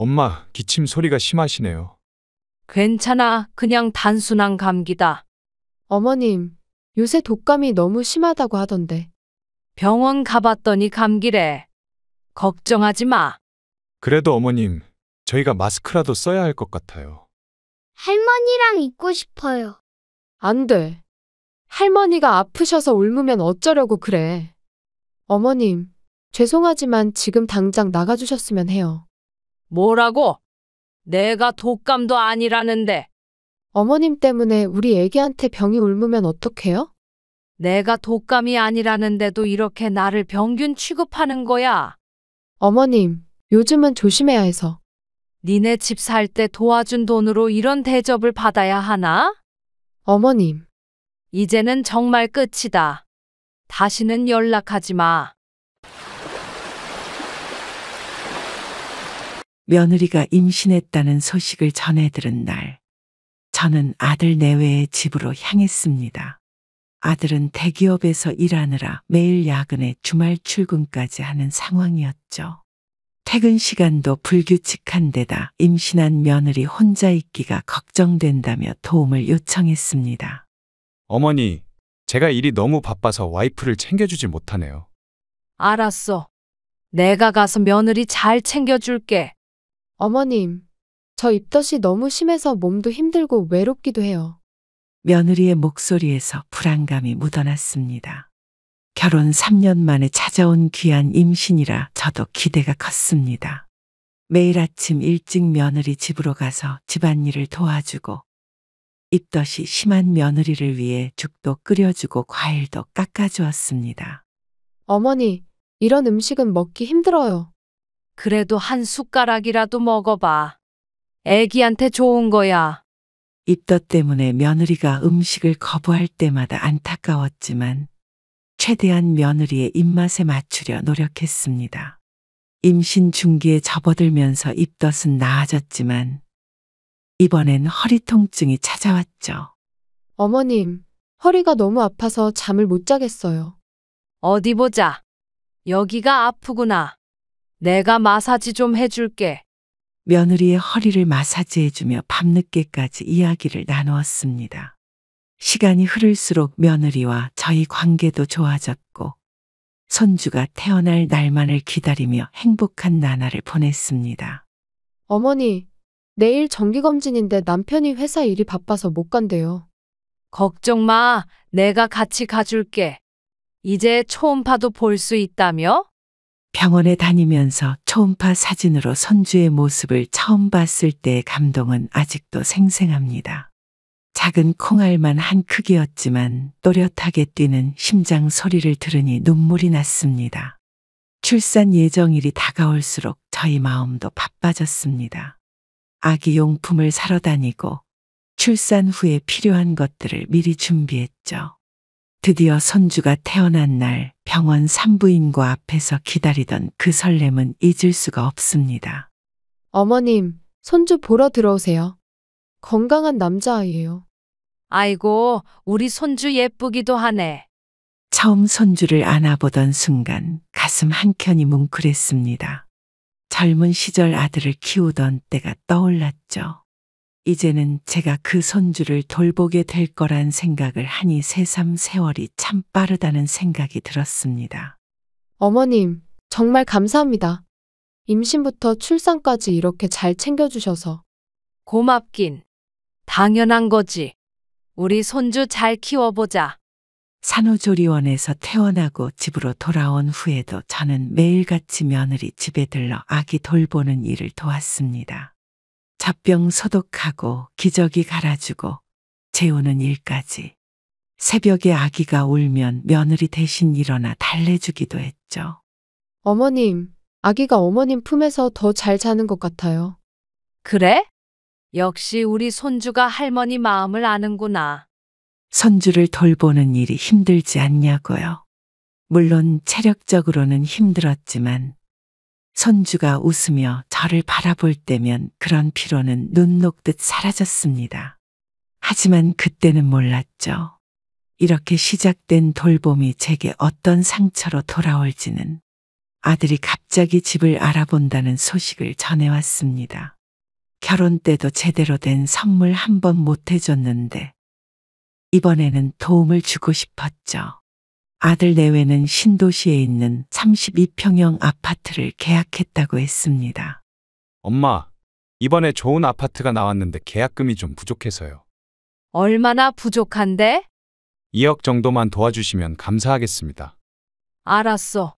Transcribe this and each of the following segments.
엄마, 기침 소리가 심하시네요. 괜찮아. 그냥 단순한 감기다. 어머님, 요새 독감이 너무 심하다고 하던데. 병원 가봤더니 감기래. 걱정하지 마. 그래도 어머님, 저희가 마스크라도 써야 할 것 같아요. 할머니랑 있고 싶어요. 안 돼. 할머니가 아프셔서 옮으면 어쩌려고 그래. 어머님, 죄송하지만 지금 당장 나가주셨으면 해요. 뭐라고? 내가 독감도 아니라는데. 어머님 때문에 우리 애기한테 병이 옮으면 어떡해요? 내가 독감이 아니라는데도 이렇게 나를 병균 취급하는 거야. 어머님, 요즘은 조심해야 해서. 니네 집 살 때 도와준 돈으로 이런 대접을 받아야 하나? 어머님, 이제는 정말 끝이다. 다시는 연락하지 마. 며느리가 임신했다는 소식을 전해 들은 날, 저는 아들 내외의 집으로 향했습니다. 아들은 대기업에서 일하느라 매일 야근에 주말 출근까지 하는 상황이었죠. 퇴근 시간도 불규칙한 데다 임신한 며느리 혼자 있기가 걱정된다며 도움을 요청했습니다. 어머니, 제가 일이 너무 바빠서 와이프를 챙겨주지 못하네요. 알았어. 내가 가서 며느리 잘 챙겨줄게. 어머님, 저 입덧이 너무 심해서 몸도 힘들고 외롭기도 해요. 며느리의 목소리에서 불안감이 묻어났습니다. 결혼 3년 만에 찾아온 귀한 임신이라 저도 기대가 컸습니다. 매일 아침 일찍 며느리 집으로 가서 집안일을 도와주고 입덧이 심한 며느리를 위해 죽도 끓여주고 과일도 깎아주었습니다. 어머니, 이런 음식은 먹기 힘들어요. 그래도 한 숟가락이라도 먹어봐. 애기한테 좋은 거야. 입덧 때문에 며느리가 음식을 거부할 때마다 안타까웠지만 최대한 며느리의 입맛에 맞추려 노력했습니다. 임신 중기에 접어들면서 입덧은 나아졌지만 이번엔 허리 통증이 찾아왔죠. 어머님, 허리가 너무 아파서 잠을 못 자겠어요. 어디 보자. 여기가 아프구나. 내가 마사지 좀 해줄게. 며느리의 허리를 마사지해주며 밤늦게까지 이야기를 나누었습니다. 시간이 흐를수록 며느리와 저희 관계도 좋아졌고 손주가 태어날 날만을 기다리며 행복한 나날을 보냈습니다. 어머니, 내일 정기검진인데 남편이 회사 일이 바빠서 못 간대요. 걱정 마. 내가 같이 가줄게. 이제 초음파도 볼 수 있다며? 병원에 다니면서 초음파 사진으로 손주의 모습을 처음 봤을 때의 감동은 아직도 생생합니다. 작은 콩알만 한 크기였지만 또렷하게 뛰는 심장 소리를 들으니 눈물이 났습니다. 출산 예정일이 다가올수록 저희 마음도 바빠졌습니다. 아기 용품을 사러 다니고 출산 후에 필요한 것들을 미리 준비했죠. 드디어 손주가 태어난 날 병원 산부인과 앞에서 기다리던 그 설렘은 잊을 수가 없습니다. 어머님, 손주 보러 들어오세요. 건강한 남자아이예요. 아이고, 우리 손주 예쁘기도 하네. 처음 손주를 안아보던 순간 가슴 한켠이 뭉클했습니다. 젊은 시절 아들을 키우던 때가 떠올랐죠. 이제는 제가 그 손주를 돌보게 될 거란 생각을 하니 새삼 세월이 참 빠르다는 생각이 들었습니다. 어머님, 정말 감사합니다. 임신부터 출산까지 이렇게 잘 챙겨주셔서. 고맙긴. 당연한 거지. 우리 손주 잘 키워보자. 산후조리원에서 퇴원하고 집으로 돌아온 후에도 저는 매일같이 며느리 집에 들러 아기 돌보는 일을 도왔습니다. 젖병 소독하고 기저귀 갈아주고 재우는 일까지. 새벽에 아기가 울면 며느리 대신 일어나 달래주기도 했죠. 어머님, 아기가 어머님 품에서 더 잘 자는 것 같아요. 그래? 역시 우리 손주가 할머니 마음을 아는구나. 손주를 돌보는 일이 힘들지 않냐고요. 물론 체력적으로는 힘들었지만 손주가 웃으며 저를 바라볼 때면 그런 피로는 눈 녹듯 사라졌습니다. 하지만 그때는 몰랐죠. 이렇게 시작된 돌봄이 제게 어떤 상처로 돌아올지는. 아들이 갑자기 집을 알아본다는 소식을 전해왔습니다. 결혼 때도 제대로 된 선물 한 번 못 해줬는데 이번에는 도움을 주고 싶었죠. 아들 내외는 신도시에 있는 32평형 아파트를 계약했다고 했습니다. 엄마, 이번에 좋은 아파트가 나왔는데 계약금이 좀 부족해서요. 얼마나 부족한데? 2억 정도만 도와주시면 감사하겠습니다. 알았어.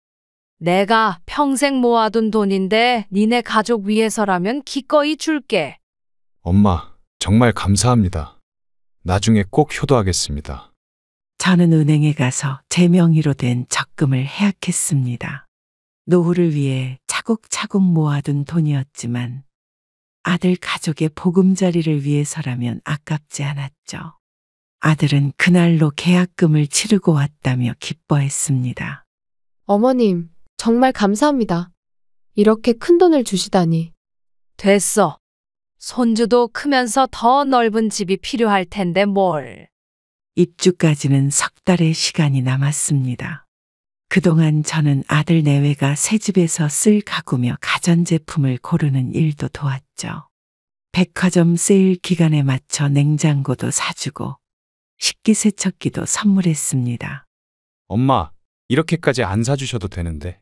내가 평생 모아둔 돈인데 니네 가족 위해서라면 기꺼이 줄게. 엄마, 정말 감사합니다. 나중에 꼭 효도하겠습니다. 저는 은행에 가서 제 명의로 된 적금을 해약했습니다. 노후를 위해 차곡차곡 모아둔 돈이었지만 아들 가족의 보금자리를 위해서라면 아깝지 않았죠. 아들은 그날로 계약금을 치르고 왔다며 기뻐했습니다. 어머님, 정말 감사합니다. 이렇게 큰 돈을 주시다니. 됐어. 손주도 크면서 더 넓은 집이 필요할 텐데 뭘. 입주까지는 석 달의 시간이 남았습니다. 그동안 저는 아들 내외가 새 집에서 쓸 가구며 가전제품을 고르는 일도 도왔죠. 백화점 세일 기간에 맞춰 냉장고도 사주고 식기세척기도 선물했습니다. 엄마, 이렇게까지 안 사주셔도 되는데.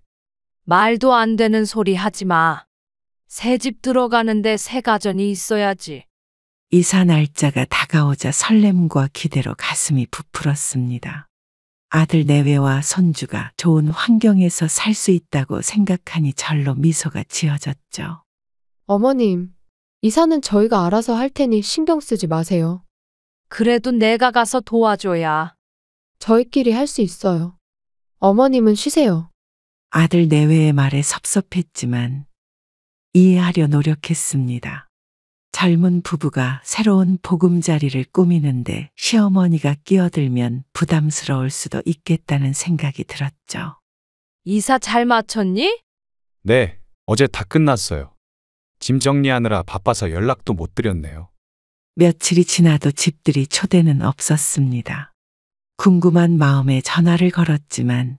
말도 안 되는 소리 하지 마. 새 집 들어가는데 새 가전이 있어야지. 이사 날짜가 다가오자 설렘과 기대로 가슴이 부풀었습니다. 아들 내외와 손주가 좋은 환경에서 살 수 있다고 생각하니 절로 미소가 지어졌죠. 어머님, 이사는 저희가 알아서 할 테니 신경 쓰지 마세요. 그래도 내가 가서 도와줘야. 저희끼리 할 수 있어요. 어머님은 쉬세요. 아들 내외의 말에 섭섭했지만 이해하려 노력했습니다. 젊은 부부가 새로운 보금자리를 꾸미는데 시어머니가 끼어들면 부담스러울 수도 있겠다는 생각이 들었죠. 이사 잘 마쳤니? 네, 어제 다 끝났어요. 짐 정리하느라 바빠서 연락도 못 드렸네요. 며칠이 지나도 집들이 초대는 없었습니다. 궁금한 마음에 전화를 걸었지만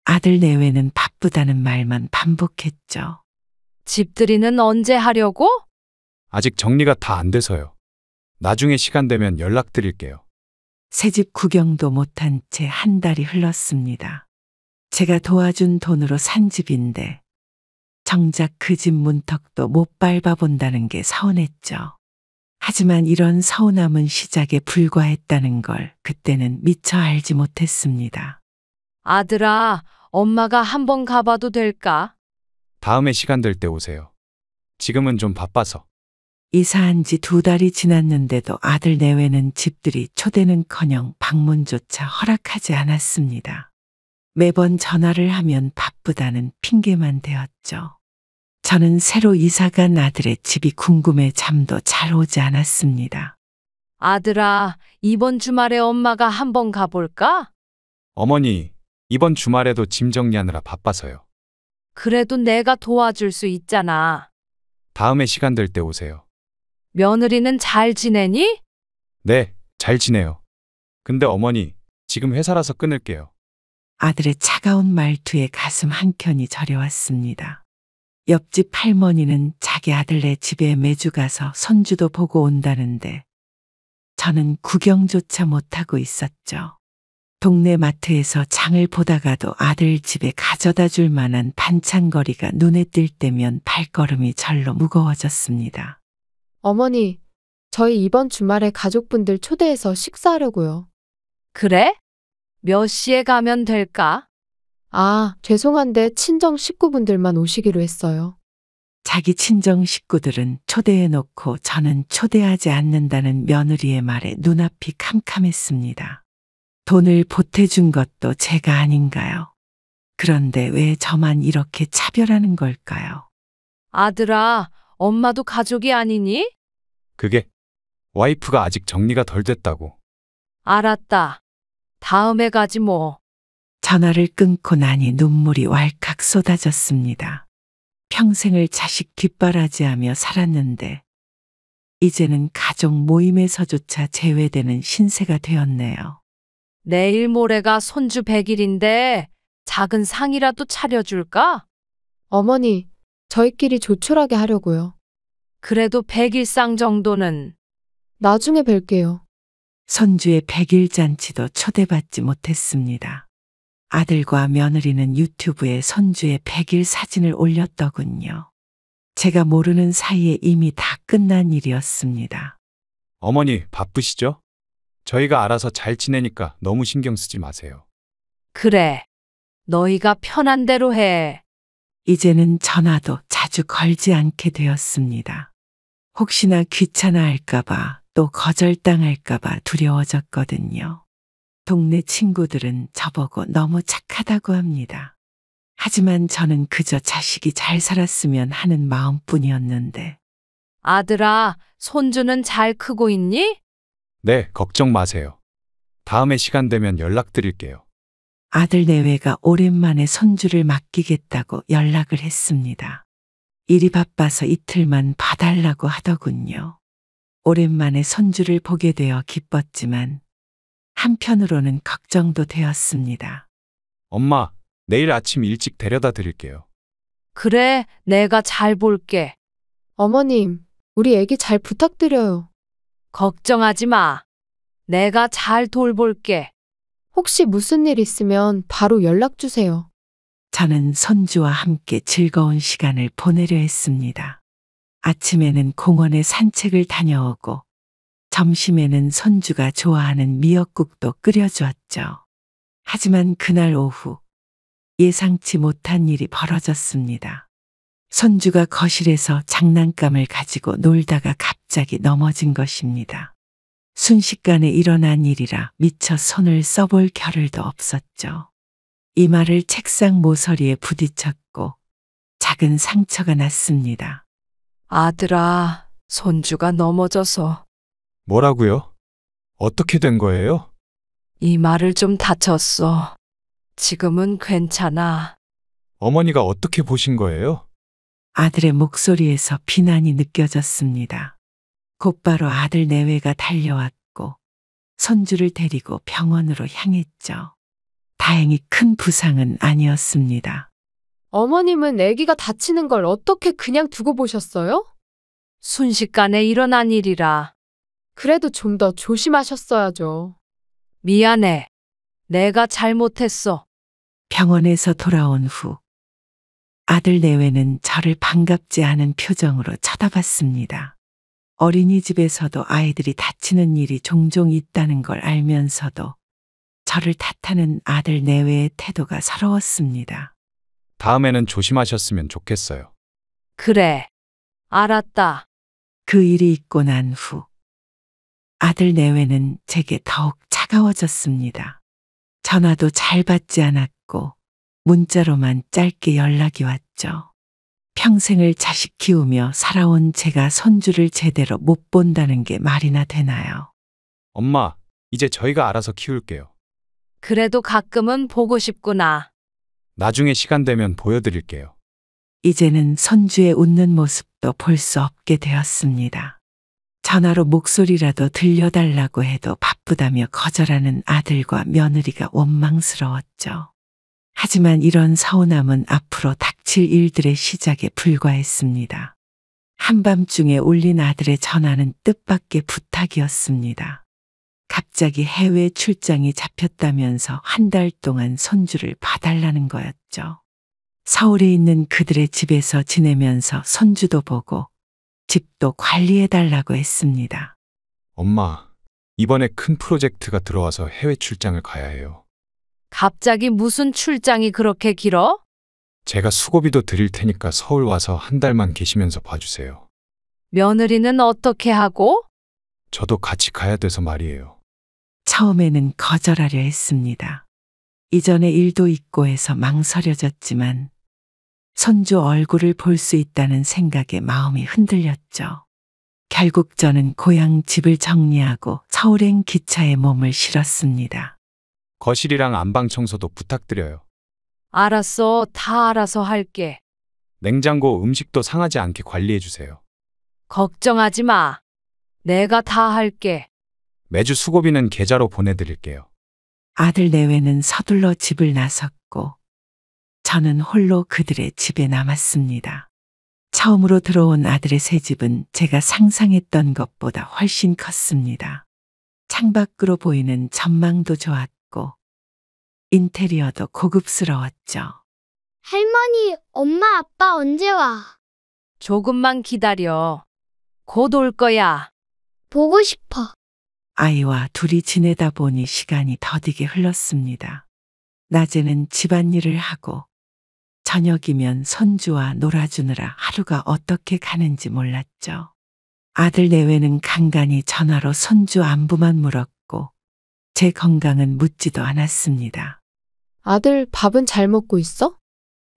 아들 내외는 바쁘다는 말만 반복했죠. 집들이는 언제 하려고? 아직 정리가 다 안 돼서요. 나중에 시간 되면 연락드릴게요. 새집 구경도 못한 채 한 달이 흘렀습니다. 제가 도와준 돈으로 산 집인데 정작 그 집 문턱도 못 밟아본다는 게 서운했죠. 하지만 이런 서운함은 시작에 불과했다는 걸 그때는 미처 알지 못했습니다. 아들아, 엄마가 한번 가봐도 될까? 다음에 시간 될 때 오세요. 지금은 좀 바빠서. 이사한 지 2달이 지났는데도 아들 내외는 집들이 초대는커녕 방문조차 허락하지 않았습니다. 매번 전화를 하면 바쁘다는 핑계만 대었죠. 저는 새로 이사간 아들의 집이 궁금해 잠도 잘 오지 않았습니다. 아들아, 이번 주말에 엄마가 한번 가볼까? 어머니, 이번 주말에도 짐 정리하느라 바빠서요. 그래도 내가 도와줄 수 있잖아. 다음에 시간 될 때 오세요. 며느리는 잘 지내니? 네, 잘 지내요. 근데 어머니, 지금 회사라서 끊을게요. 아들의 차가운 말투에 가슴 한켠이 저려왔습니다. 옆집 할머니는 자기 아들네 집에 매주 가서 손주도 보고 온다는데 저는 구경조차 못하고 있었죠. 동네 마트에서 장을 보다가도 아들 집에 가져다 줄 만한 반찬거리가 눈에 띌 때면 발걸음이 절로 무거워졌습니다. 어머니, 저희 이번 주말에 가족분들 초대해서 식사하려고요. 그래? 몇 시에 가면 될까? 아, 죄송한데 친정 식구분들만 오시기로 했어요. 자기 친정 식구들은 초대해놓고 저는 초대하지 않는다는 며느리의 말에 눈앞이 캄캄했습니다. 돈을 보태준 것도 제가 아닌가요? 그런데 왜 저만 이렇게 차별하는 걸까요? 아들아, 엄마도 가족이 아니니? 그게 와이프가 아직 정리가 덜 됐다고. 알았다. 다음에 가지 뭐. 전화를 끊고 나니 눈물이 왈칵 쏟아졌습니다. 평생을 자식 뒷바라지하며 살았는데 이제는 가족 모임에서조차 제외되는 신세가 되었네요. 내일 모레가 손주 100일인데 작은 상이라도 차려줄까? 어머니, 저희끼리 조촐하게 하려고요. 그래도 100일상 정도는. 나중에 뵐게요. 손주의 100일 잔치도 초대받지 못했습니다. 아들과 며느리는 유튜브에 손주의 100일 사진을 올렸더군요. 제가 모르는 사이에 이미 다 끝난 일이었습니다. 어머니, 바쁘시죠? 저희가 알아서 잘 지내니까 너무 신경 쓰지 마세요. 그래. 너희가 편한 대로 해. 이제는 전화도 자주 걸지 않게 되었습니다. 혹시나 귀찮아 할까봐 또 거절당할까봐 두려워졌거든요. 동네 친구들은 저보고 너무 착하다고 합니다. 하지만 저는 그저 자식이 잘 살았으면 하는 마음뿐이었는데 아들아, 손주는 잘 크고 있니? 네, 걱정 마세요. 다음에 시간 되면 연락드릴게요. 아들 내외가 오랜만에 손주를 맡기겠다고 연락을 했습니다. 일이 바빠서 이틀만 봐달라고 하더군요. 오랜만에 손주를 보게 되어 기뻤지만 한편으로는 걱정도 되었습니다. 엄마, 내일 아침 일찍 데려다 드릴게요. 그래, 내가 잘 볼게. 어머님, 우리 애기 잘 부탁드려요. 걱정하지 마. 내가 잘 돌볼게. 혹시 무슨 일 있으면 바로 연락 주세요. 저는 손주와 함께 즐거운 시간을 보내려 했습니다. 아침에는 공원에 산책을 다녀오고 점심에는 손주가 좋아하는 미역국도 끓여주었죠. 하지만 그날 오후 예상치 못한 일이 벌어졌습니다. 손주가 거실에서 장난감을 가지고 놀다가 갑자기 넘어진 것입니다. 순식간에 일어난 일이라 미처 손을 써볼 겨를도 없었죠. 이마를 책상 모서리에 부딪혔고 작은 상처가 났습니다. 아들아, 손주가 넘어져서 뭐라고요? 어떻게 된 거예요? 이마를 좀 다쳤어. 지금은 괜찮아. 어머니가 어떻게 보신 거예요? 아들의 목소리에서 비난이 느껴졌습니다. 곧바로 아들 내외가 달려왔고 손주를 데리고 병원으로 향했죠. 다행히 큰 부상은 아니었습니다. 어머님은 아기가 다치는 걸 어떻게 그냥 두고 보셨어요? 순식간에 일어난 일이라. 그래도 좀 더 조심하셨어야죠. 미안해. 내가 잘못했어. 병원에서 돌아온 후 아들 내외는 저를 반갑지 않은 표정으로 쳐다봤습니다. 어린이집에서도 아이들이 다치는 일이 종종 있다는 걸 알면서도 저를 탓하는 아들 내외의 태도가 서러웠습니다. 다음에는 조심하셨으면 좋겠어요. 그래. 알았다. 그 일이 있고 난 후 아들 내외는 제게 더욱 차가워졌습니다. 전화도 잘 받지 않았고 문자로만 짧게 연락이 왔죠. 평생을 자식 키우며 살아온 제가 손주를 제대로 못 본다는 게 말이나 되나요? 엄마, 이제 저희가 알아서 키울게요. 그래도 가끔은 보고 싶구나. 나중에 시간 되면 보여드릴게요. 이제는 손주의 웃는 모습도 볼 수 없게 되었습니다. 전화로 목소리라도 들려달라고 해도 바쁘다며 거절하는 아들과 며느리가 원망스러웠죠. 하지만 이런 서운함은 앞으로 닥칠 일들의 시작에 불과했습니다. 한밤중에 울린 아들의 전화는 뜻밖의 부탁이었습니다. 갑자기 해외 출장이 잡혔다면서 한 달 동안 손주를 봐달라는 거였죠. 서울에 있는 그들의 집에서 지내면서 손주도 보고 집도 관리해달라고 했습니다. 엄마, 이번에 큰 프로젝트가 들어와서 해외 출장을 가야 해요. 갑자기 무슨 출장이 그렇게 길어? 제가 수고비도 드릴 테니까 서울 와서 한 달만 계시면서 봐주세요. 며느리는 어떻게 하고? 저도 같이 가야 돼서 말이에요. 처음에는 거절하려 했습니다. 이전에 일도 있고 해서 망설여졌지만 손주 얼굴을 볼 수 있다는 생각에 마음이 흔들렸죠. 결국 저는 고향 집을 정리하고 서울행 기차에 몸을 실었습니다. 거실이랑 안방 청소도 부탁드려요. 알았어. 다 알아서 할게. 냉장고 음식도 상하지 않게 관리해 주세요. 걱정하지 마. 내가 다 할게. 매주 수고비는 계좌로 보내드릴게요. 아들 내외는 서둘러 집을 나섰고 저는 홀로 그들의 집에 남았습니다. 처음으로 들어온 아들의 새 집은 제가 상상했던 것보다 훨씬 컸습니다. 창밖으로 보이는 전망도 좋았고 인테리어도 고급스러웠죠. 할머니, 엄마, 아빠 언제 와? 조금만 기다려. 곧 올 거야. 보고 싶어. 아이와 둘이 지내다 보니 시간이 더디게 흘렀습니다. 낮에는 집안일을 하고 저녁이면 손주와 놀아주느라 하루가 어떻게 가는지 몰랐죠. 아들 내외는 간간히 전화로 손주 안부만 물었고 제 건강은 묻지도 않았습니다. 아들 밥은 잘 먹고 있어?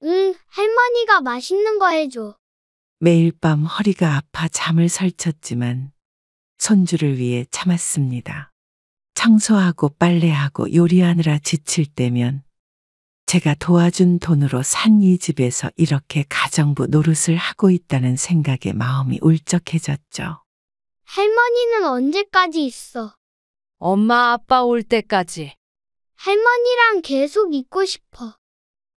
응, 할머니가 맛있는 거 해줘. 매일 밤 허리가 아파 잠을 설쳤지만 손주를 위해 참았습니다. 청소하고 빨래하고 요리하느라 지칠 때면 제가 도와준 돈으로 산 이 집에서 이렇게 가정부 노릇을 하고 있다는 생각에 마음이 울적해졌죠. 할머니는 언제까지 있어? 엄마 아빠 올 때까지. 할머니랑 계속 있고 싶어.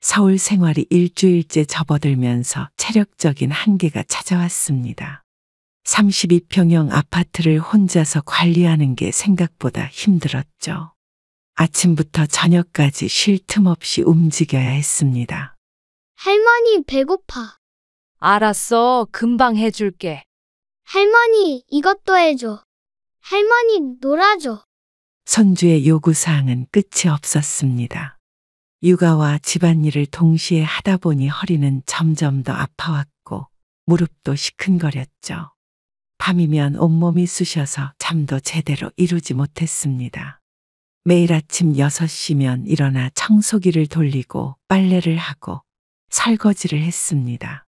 서울 생활이 일주일째 접어들면서 체력적인 한계가 찾아왔습니다. 32평형 아파트를 혼자서 관리하는 게 생각보다 힘들었죠. 아침부터 저녁까지 쉴 틈 없이 움직여야 했습니다. 할머니 배고파. 알았어. 금방 해줄게. 할머니 이것도 해줘. 할머니 놀아줘. 손주의 요구사항은 끝이 없었습니다. 육아와 집안일을 동시에 하다 보니 허리는 점점 더 아파왔고 무릎도 시큰거렸죠. 밤이면 온몸이 쑤셔서 잠도 제대로 이루지 못했습니다. 매일 아침 6시면 일어나 청소기를 돌리고 빨래를 하고 설거지를 했습니다.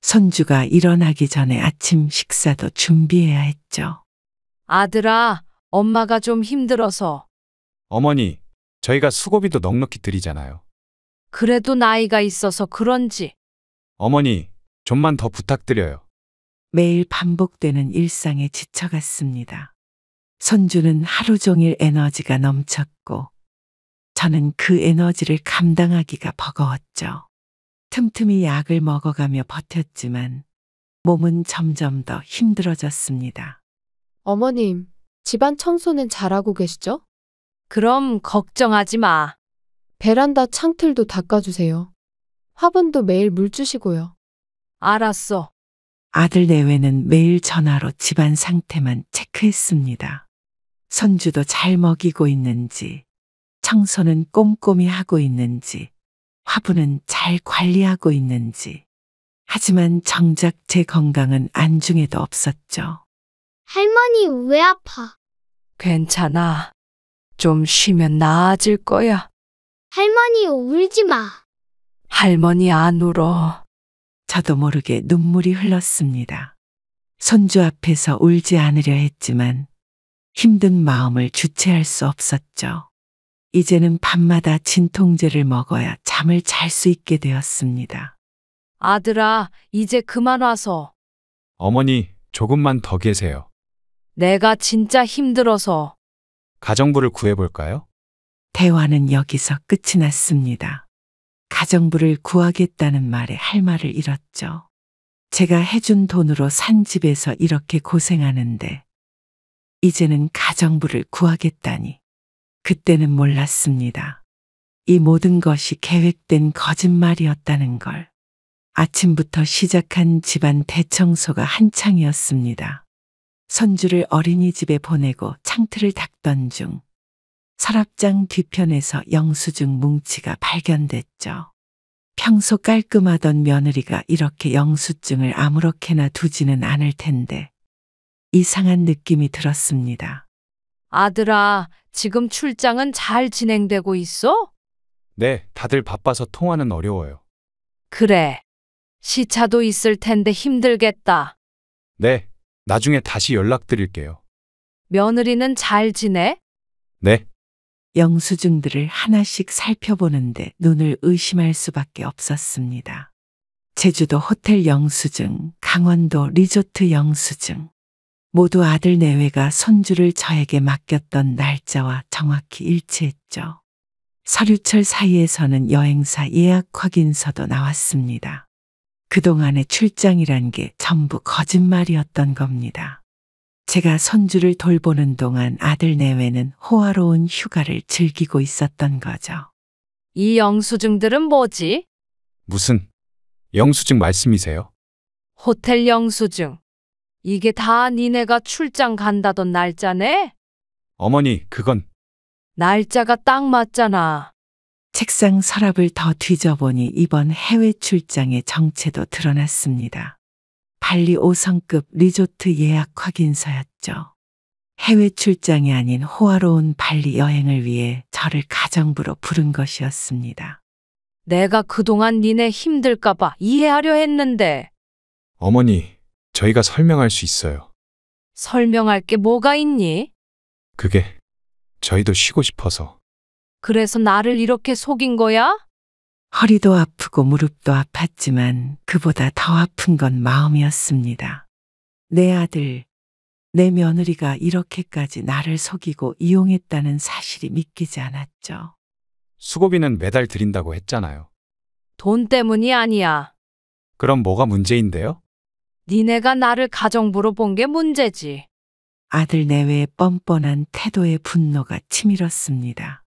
손주가 일어나기 전에 아침 식사도 준비해야 했죠. 아들아, 엄마가 좀 힘들어서. 어머니, 저희가 수고비도 넉넉히 드리잖아요. 그래도 나이가 있어서 그런지. 어머니, 좀만 더 부탁드려요. 매일 반복되는 일상에 지쳐갔습니다. 손주는 하루 종일 에너지가 넘쳤고 저는 그 에너지를 감당하기가 버거웠죠. 틈틈이 약을 먹어가며 버텼지만 몸은 점점 더 힘들어졌습니다. 어머님, 집안 청소는 잘하고 계시죠? 그럼 걱정하지 마. 베란다 창틀도 닦아주세요. 화분도 매일 물 주시고요. 알았어. 아들 내외는 매일 전화로 집안 상태만 체크했습니다. 손주도 잘 먹이고 있는지, 청소는 꼼꼼히 하고 있는지, 화분은 잘 관리하고 있는지. 하지만 정작 제 건강은 안중에도 없었죠. 할머니 왜 아파? 괜찮아. 좀 쉬면 나아질 거야. 할머니 울지 마. 할머니 안 울어. 저도 모르게 눈물이 흘렀습니다. 손주 앞에서 울지 않으려 했지만 힘든 마음을 주체할 수 없었죠. 이제는 밤마다 진통제를 먹어야 잠을 잘 수 있게 되었습니다. 아들아, 이제 그만 와서. 어머니, 조금만 더 계세요. 내가 진짜 힘들어서. 가정부를 구해볼까요? 대화는 여기서 끝이 났습니다. 가정부를 구하겠다는 말에 할 말을 잃었죠. 제가 해준 돈으로 산 집에서 이렇게 고생하는데 이제는 가정부를 구하겠다니. 그때는 몰랐습니다. 이 모든 것이 계획된 거짓말이었다는 걸. 아침부터 시작한 집안 대청소가 한창이었습니다. 손주를 어린이집에 보내고 창틀을 닦던 중 서랍장 뒤편에서 영수증 뭉치가 발견됐죠. 평소 깔끔하던 며느리가 이렇게 영수증을 아무렇게나 두지는 않을 텐데 이상한 느낌이 들었습니다. 아들아, 지금 출장은 잘 진행되고 있어? 네, 다들 바빠서 통화는 어려워요. 그래. 시차도 있을 텐데 힘들겠다. 네, 나중에 다시 연락드릴게요. 며느리는 잘 지내? 네, 영수증들을 하나씩 살펴보는데 눈을 의심할 수밖에 없었습니다. 제주도 호텔 영수증, 강원도 리조트 영수증. 모두 아들 내외가 손주를 저에게 맡겼던 날짜와 정확히 일치했죠. 서류철 사이에서는 여행사 예약 확인서도 나왔습니다. 그동안의 출장이란 게 전부 거짓말이었던 겁니다. 제가 손주를 돌보는 동안 아들 내외는 호화로운 휴가를 즐기고 있었던 거죠. 이 영수증들은 뭐지? 무슨 영수증 말씀이세요? 호텔 영수증. 이게 다 니네가 출장 간다던 날짜네? 어머니, 그건 날짜가 딱 맞잖아. 책상 서랍을 더 뒤져보니 이번 해외 출장의 정체도 드러났습니다. 발리 5성급 리조트 예약 확인서였죠. 해외 출장이 아닌 호화로운 발리 여행을 위해 저를 가정부로 부른 것이었습니다. 내가 그동안 니네 힘들까봐 이해하려 했는데 어머니, 저희가 설명할 수 있어요. 설명할 게 뭐가 있니? 그게 저희도 쉬고 싶어서. 그래서 나를 이렇게 속인 거야? 허리도 아프고 무릎도 아팠지만 그보다 더 아픈 건 마음이었습니다. 내 아들, 내 며느리가 이렇게까지 나를 속이고 이용했다는 사실이 믿기지 않았죠. 수고비는 매달 드린다고 했잖아요. 돈 때문이 아니야. 그럼 뭐가 문제인데요? 니네가 나를 가정부로 본 게 문제지. 아들 내외의 뻔뻔한 태도에 분노가 치밀었습니다.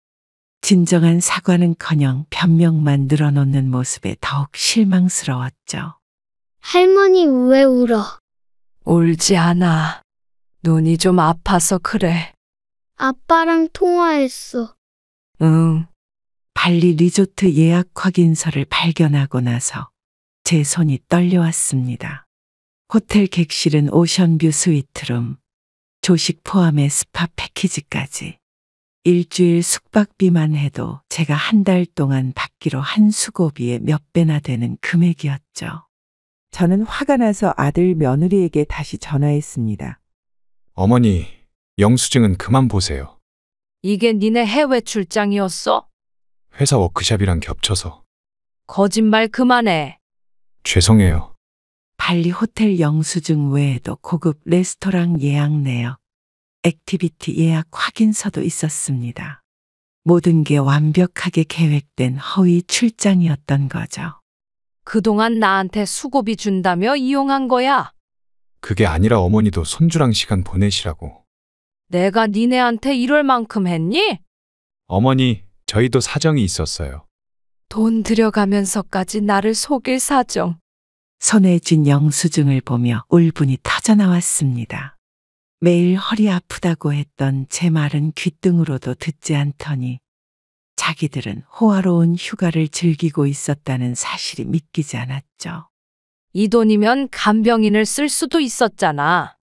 진정한 사과는커녕 변명만 늘어놓는 모습에 더욱 실망스러웠죠. 할머니 왜 울어? 울지 않아. 눈이 좀 아파서 그래. 아빠랑 통화했어. 응. 발리 리조트 예약 확인서를 발견하고 나서 제 손이 떨려왔습니다. 호텔 객실은 오션뷰 스위트룸, 조식 포함의 스파 패키지까지. 일주일 숙박비만 해도 제가 한 달 동안 받기로 한 수고비의 몇 배나 되는 금액이었죠. 저는 화가 나서 아들 며느리에게 다시 전화했습니다. 어머니, 영수증은 그만 보세요. 이게 니네 해외 출장이었어? 회사 워크샵이랑 겹쳐서. 거짓말 그만해. 죄송해요. 발리 호텔 영수증 외에도 고급 레스토랑 예약 내역, 액티비티 예약 확인서도 있었습니다. 모든 게 완벽하게 계획된 허위 출장이었던 거죠. 그동안 나한테 수고비 준다며 이용한 거야. 그게 아니라 어머니도 손주랑 시간 보내시라고. 내가 니네한테 이럴 만큼 했니? 어머니, 저희도 사정이 있었어요. 돈 들여가면서까지 나를 속일 사정. 손에 쥔 영수증을 보며 울분이 터져나왔습니다. 매일 허리 아프다고 했던 제 말은 귓등으로도 듣지 않더니 자기들은 호화로운 휴가를 즐기고 있었다는 사실이 믿기지 않았죠. 이 돈이면 간병인을 쓸 수도 있었잖아.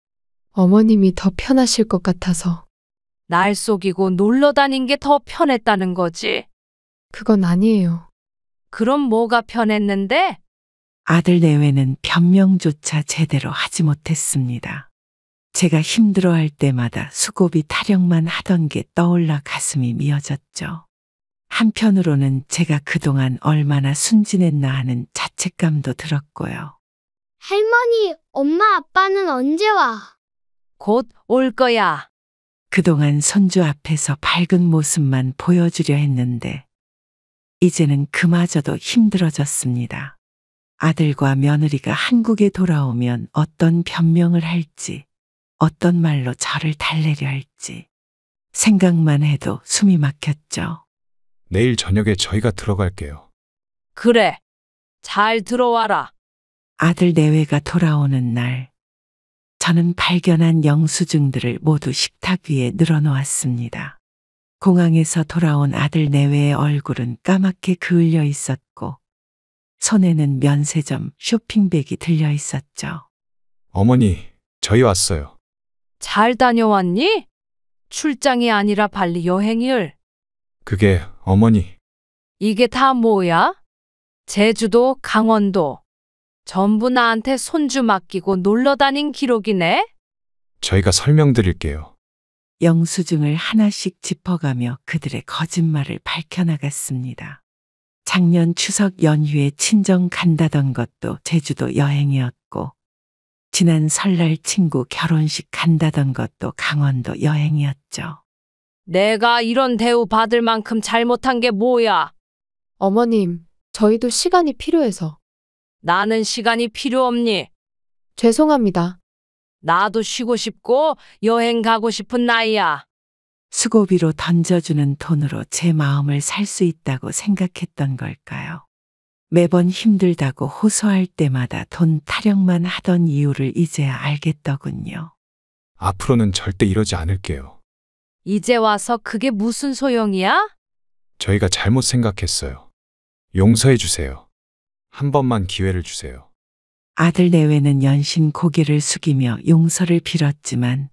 어머님이 더 편하실 것 같아서. 날 속이고 놀러 다닌 게 더 편했다는 거지. 그건 아니에요. 그럼 뭐가 편했는데? 아들 내외는 변명조차 제대로 하지 못했습니다. 제가 힘들어할 때마다 수고비 타령만 하던 게 떠올라 가슴이 미어졌죠. 한편으로는 제가 그동안 얼마나 순진했나 하는 자책감도 들었고요. 할머니, 엄마 아빠는 언제 와? 곧 올 거야. 그동안 손주 앞에서 밝은 모습만 보여주려 했는데 이제는 그마저도 힘들어졌습니다. 아들과 며느리가 한국에 돌아오면 어떤 변명을 할지, 어떤 말로 저를 달래려 할지 생각만 해도 숨이 막혔죠. 내일 저녁에 저희가 들어갈게요. 그래. 잘 들어와라. 아들 내외가 돌아오는 날, 저는 발견한 영수증들을 모두 식탁 위에 늘어놓았습니다. 공항에서 돌아온 아들 내외의 얼굴은 까맣게 그을려 있었고 손에는 면세점 쇼핑백이 들려 있었죠. 어머니, 저희 왔어요. 잘 다녀왔니? 출장이 아니라 발리 여행일. 그게 어머니, 이게 다 뭐야? 제주도, 강원도. 전부 나한테 손주 맡기고 놀러 다닌 기록이네? 저희가 설명드릴게요. 영수증을 하나씩 짚어가며 그들의 거짓말을 밝혀나갔습니다. 작년 추석 연휴에 친정 간다던 것도 제주도 여행이었고, 지난 설날 친구 결혼식 간다던 것도 강원도 여행이었죠. 내가 이런 대우 받을 만큼 잘못한 게 뭐야? 어머님, 저희도 시간이 필요해서. 나는 시간이 필요 없니? 죄송합니다. 나도 쉬고 싶고 여행 가고 싶은 나이야. 수고비로 던져주는 돈으로 제 마음을 살 수 있다고 생각했던 걸까요? 매번 힘들다고 호소할 때마다 돈 타령만 하던 이유를 이제야 알겠더군요. 앞으로는 절대 이러지 않을게요. 이제 와서 그게 무슨 소용이야? 저희가 잘못 생각했어요. 용서해 주세요. 한 번만 기회를 주세요. 아들 내외는 연신 고개를 숙이며 용서를 빌었지만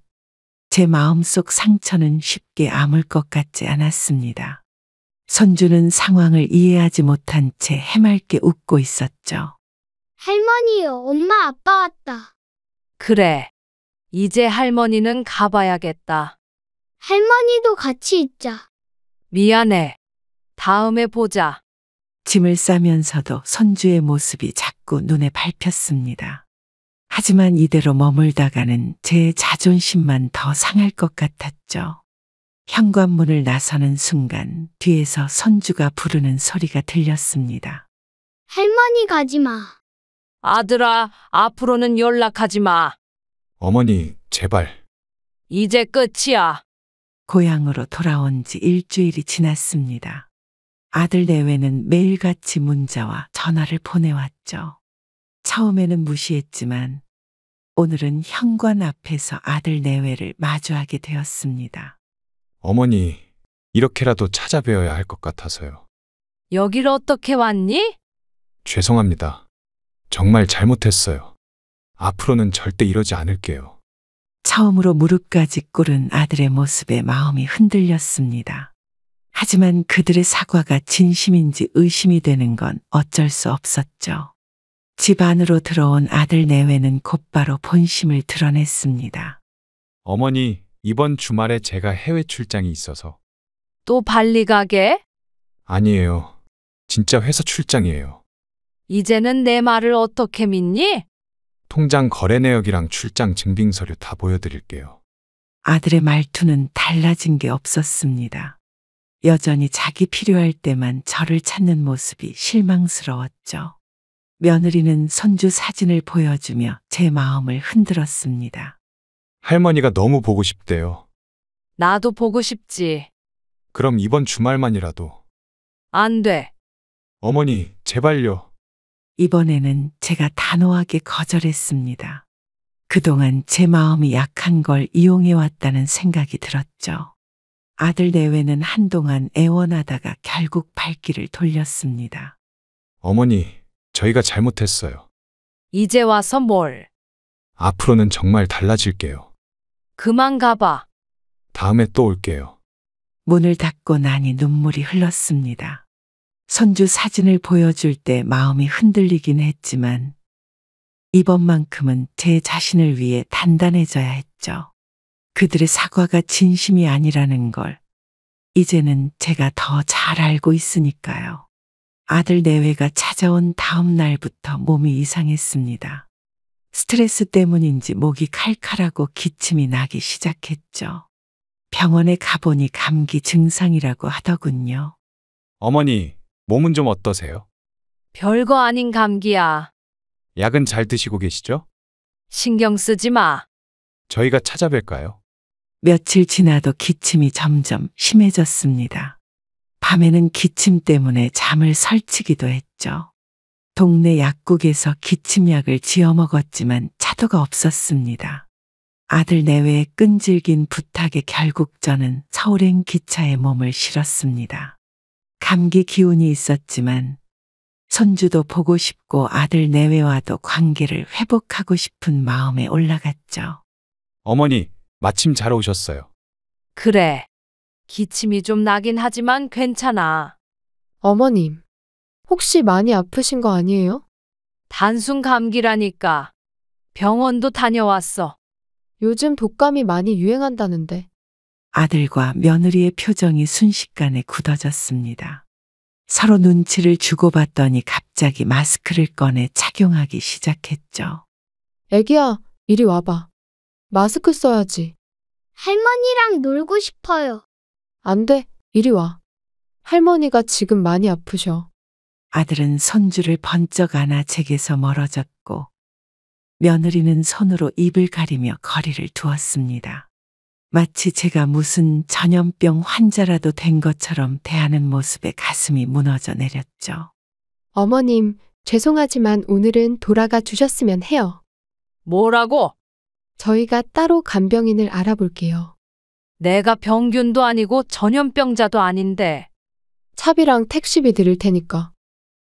제 마음속 상처는 쉽게 아물 것 같지 않았습니다. 손주는 상황을 이해하지 못한 채 해맑게 웃고 있었죠. 할머니, 엄마, 아빠 왔다. 그래. 이제 할머니는 가봐야겠다. 할머니도 같이 있자. 미안해. 다음에 보자. 짐을 싸면서도 손주의 모습이 자꾸 눈에 밟혔습니다. 하지만 이대로 머물다가는 제 자존심만 더 상할 것 같았죠. 현관문을 나서는 순간 뒤에서 손주가 부르는 소리가 들렸습니다. 할머니 가지 마. 아들아, 앞으로는 연락하지 마. 어머니, 제발. 이제 끝이야. 고향으로 돌아온 지 일주일이 지났습니다. 아들 내외는 매일같이 문자와 전화를 보내왔죠. 처음에는 무시했지만 오늘은 현관 앞에서 아들 내외를 마주하게 되었습니다. 어머니, 이렇게라도 찾아뵈어야 할 것 같아서요. 여길 어떻게 왔니? 죄송합니다. 정말 잘못했어요. 앞으로는 절대 이러지 않을게요. 처음으로 무릎까지 꿇은 아들의 모습에 마음이 흔들렸습니다. 하지만 그들의 사과가 진심인지 의심이 되는 건 어쩔 수 없었죠. 집 안으로 들어온 아들 내외는 곧바로 본심을 드러냈습니다. 어머니, 이번 주말에 제가 해외 출장이 있어서. 또 발리 가게? 아니에요. 진짜 회사 출장이에요. 이제는 내 말을 어떻게 믿니? 통장 거래 내역이랑 출장 증빙 서류 다 보여드릴게요. 아들의 말투는 달라진 게 없었습니다. 여전히 자기 필요할 때만 저를 찾는 모습이 실망스러웠죠. 며느리는 손주 사진을 보여주며 제 마음을 흔들었습니다. 할머니가 너무 보고 싶대요. 나도 보고 싶지. 그럼 이번 주말만이라도. 안 돼. 어머니, 제발요. 이번에는 제가 단호하게 거절했습니다. 그동안 제 마음이 약한 걸 이용해왔다는 생각이 들었죠. 아들 내외는 한동안 애원하다가 결국 발길을 돌렸습니다. 어머니, 저희가 잘못했어요. 이제 와서 뭘. 앞으로는 정말 달라질게요. 그만 가봐. 다음에 또 올게요. 문을 닫고 나니 눈물이 흘렀습니다. 손주 사진을 보여줄 때 마음이 흔들리긴 했지만 이번만큼은 제 자신을 위해 단단해져야 했죠. 그들의 사과가 진심이 아니라는 걸 이제는 제가 더 잘 알고 있으니까요. 아들 내외가 찾아온 다음 날부터 몸이 이상했습니다. 스트레스 때문인지 목이 칼칼하고 기침이 나기 시작했죠. 병원에 가보니 감기 증상이라고 하더군요. 어머니, 몸은 좀 어떠세요? 별거 아닌 감기야. 약은 잘 드시고 계시죠? 신경 쓰지 마. 저희가 찾아뵐까요? 며칠 지나도 기침이 점점 심해졌습니다. 밤에는 기침 때문에 잠을 설치기도 했죠. 동네 약국에서 기침약을 지어 먹었지만 차도가 없었습니다. 아들 내외의 끈질긴 부탁에 결국 저는 서울행 기차에 몸을 실었습니다. 감기 기운이 있었지만 손주도 보고 싶고 아들 내외와도 관계를 회복하고 싶은 마음에 올라갔죠. 어머니, 마침 잘 오셨어요. 그래. 기침이 좀 나긴 하지만 괜찮아. 어머님, 혹시 많이 아프신 거 아니에요? 단순 감기라니까. 병원도 다녀왔어. 요즘 독감이 많이 유행한다는데. 아들과 며느리의 표정이 순식간에 굳어졌습니다. 서로 눈치를 주고받더니 갑자기 마스크를 꺼내 착용하기 시작했죠. 애기야, 이리 와봐. 마스크 써야지. 할머니랑 놀고 싶어요. 안 돼. 이리 와. 할머니가 지금 많이 아프셔. 아들은 손주를 번쩍 안아 제게서 멀어졌고 며느리는 손으로 입을 가리며 거리를 두었습니다. 마치 제가 무슨 전염병 환자라도 된 것처럼 대하는 모습에 가슴이 무너져 내렸죠. 어머님, 죄송하지만 오늘은 돌아가 주셨으면 해요. 뭐라고? 저희가 따로 간병인을 알아볼게요. 내가 병균도 아니고 전염병자도 아닌데. 차비랑 택시비 드릴 테니까.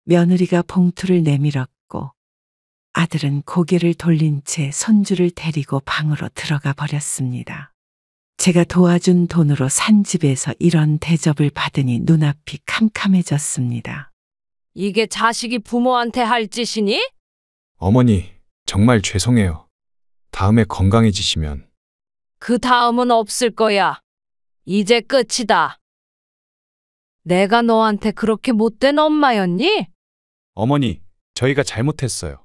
며느리가 봉투를 내밀었고 아들은 고개를 돌린 채 손주를 데리고 방으로 들어가 버렸습니다. 제가 도와준 돈으로 산 집에서 이런 대접을 받으니 눈앞이 캄캄해졌습니다. 이게 자식이 부모한테 할 짓이니? 어머니, 정말 죄송해요. 다음에 건강해지시면. 그 다음은 없을 거야. 이제 끝이다. 내가 너한테 그렇게 못된 엄마였니? 어머니, 저희가 잘못했어요.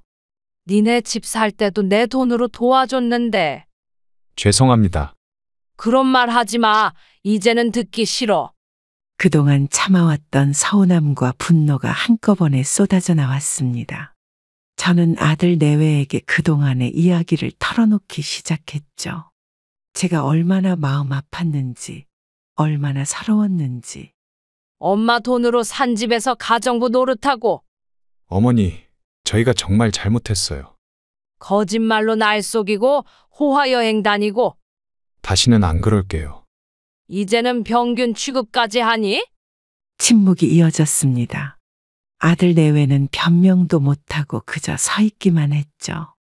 니네 집 살 때도 내 돈으로 도와줬는데. 죄송합니다. 그런 말 하지 마. 이제는 듣기 싫어. 그동안 참아왔던 서운함과 분노가 한꺼번에 쏟아져 나왔습니다. 저는 아들 내외에게 그동안의 이야기를 털어놓기 시작했죠. 제가 얼마나 마음 아팠는지, 얼마나 서러웠는지. 엄마 돈으로 산 집에서 가정부 노릇하고 어머니, 저희가 정말 잘못했어요. 거짓말로 날 속이고 호화여행 다니고 다시는 안 그럴게요. 이제는 병균 취급까지 하니? 침묵이 이어졌습니다. 아들 내외는 변명도 못하고 그저 서 있기만 했죠.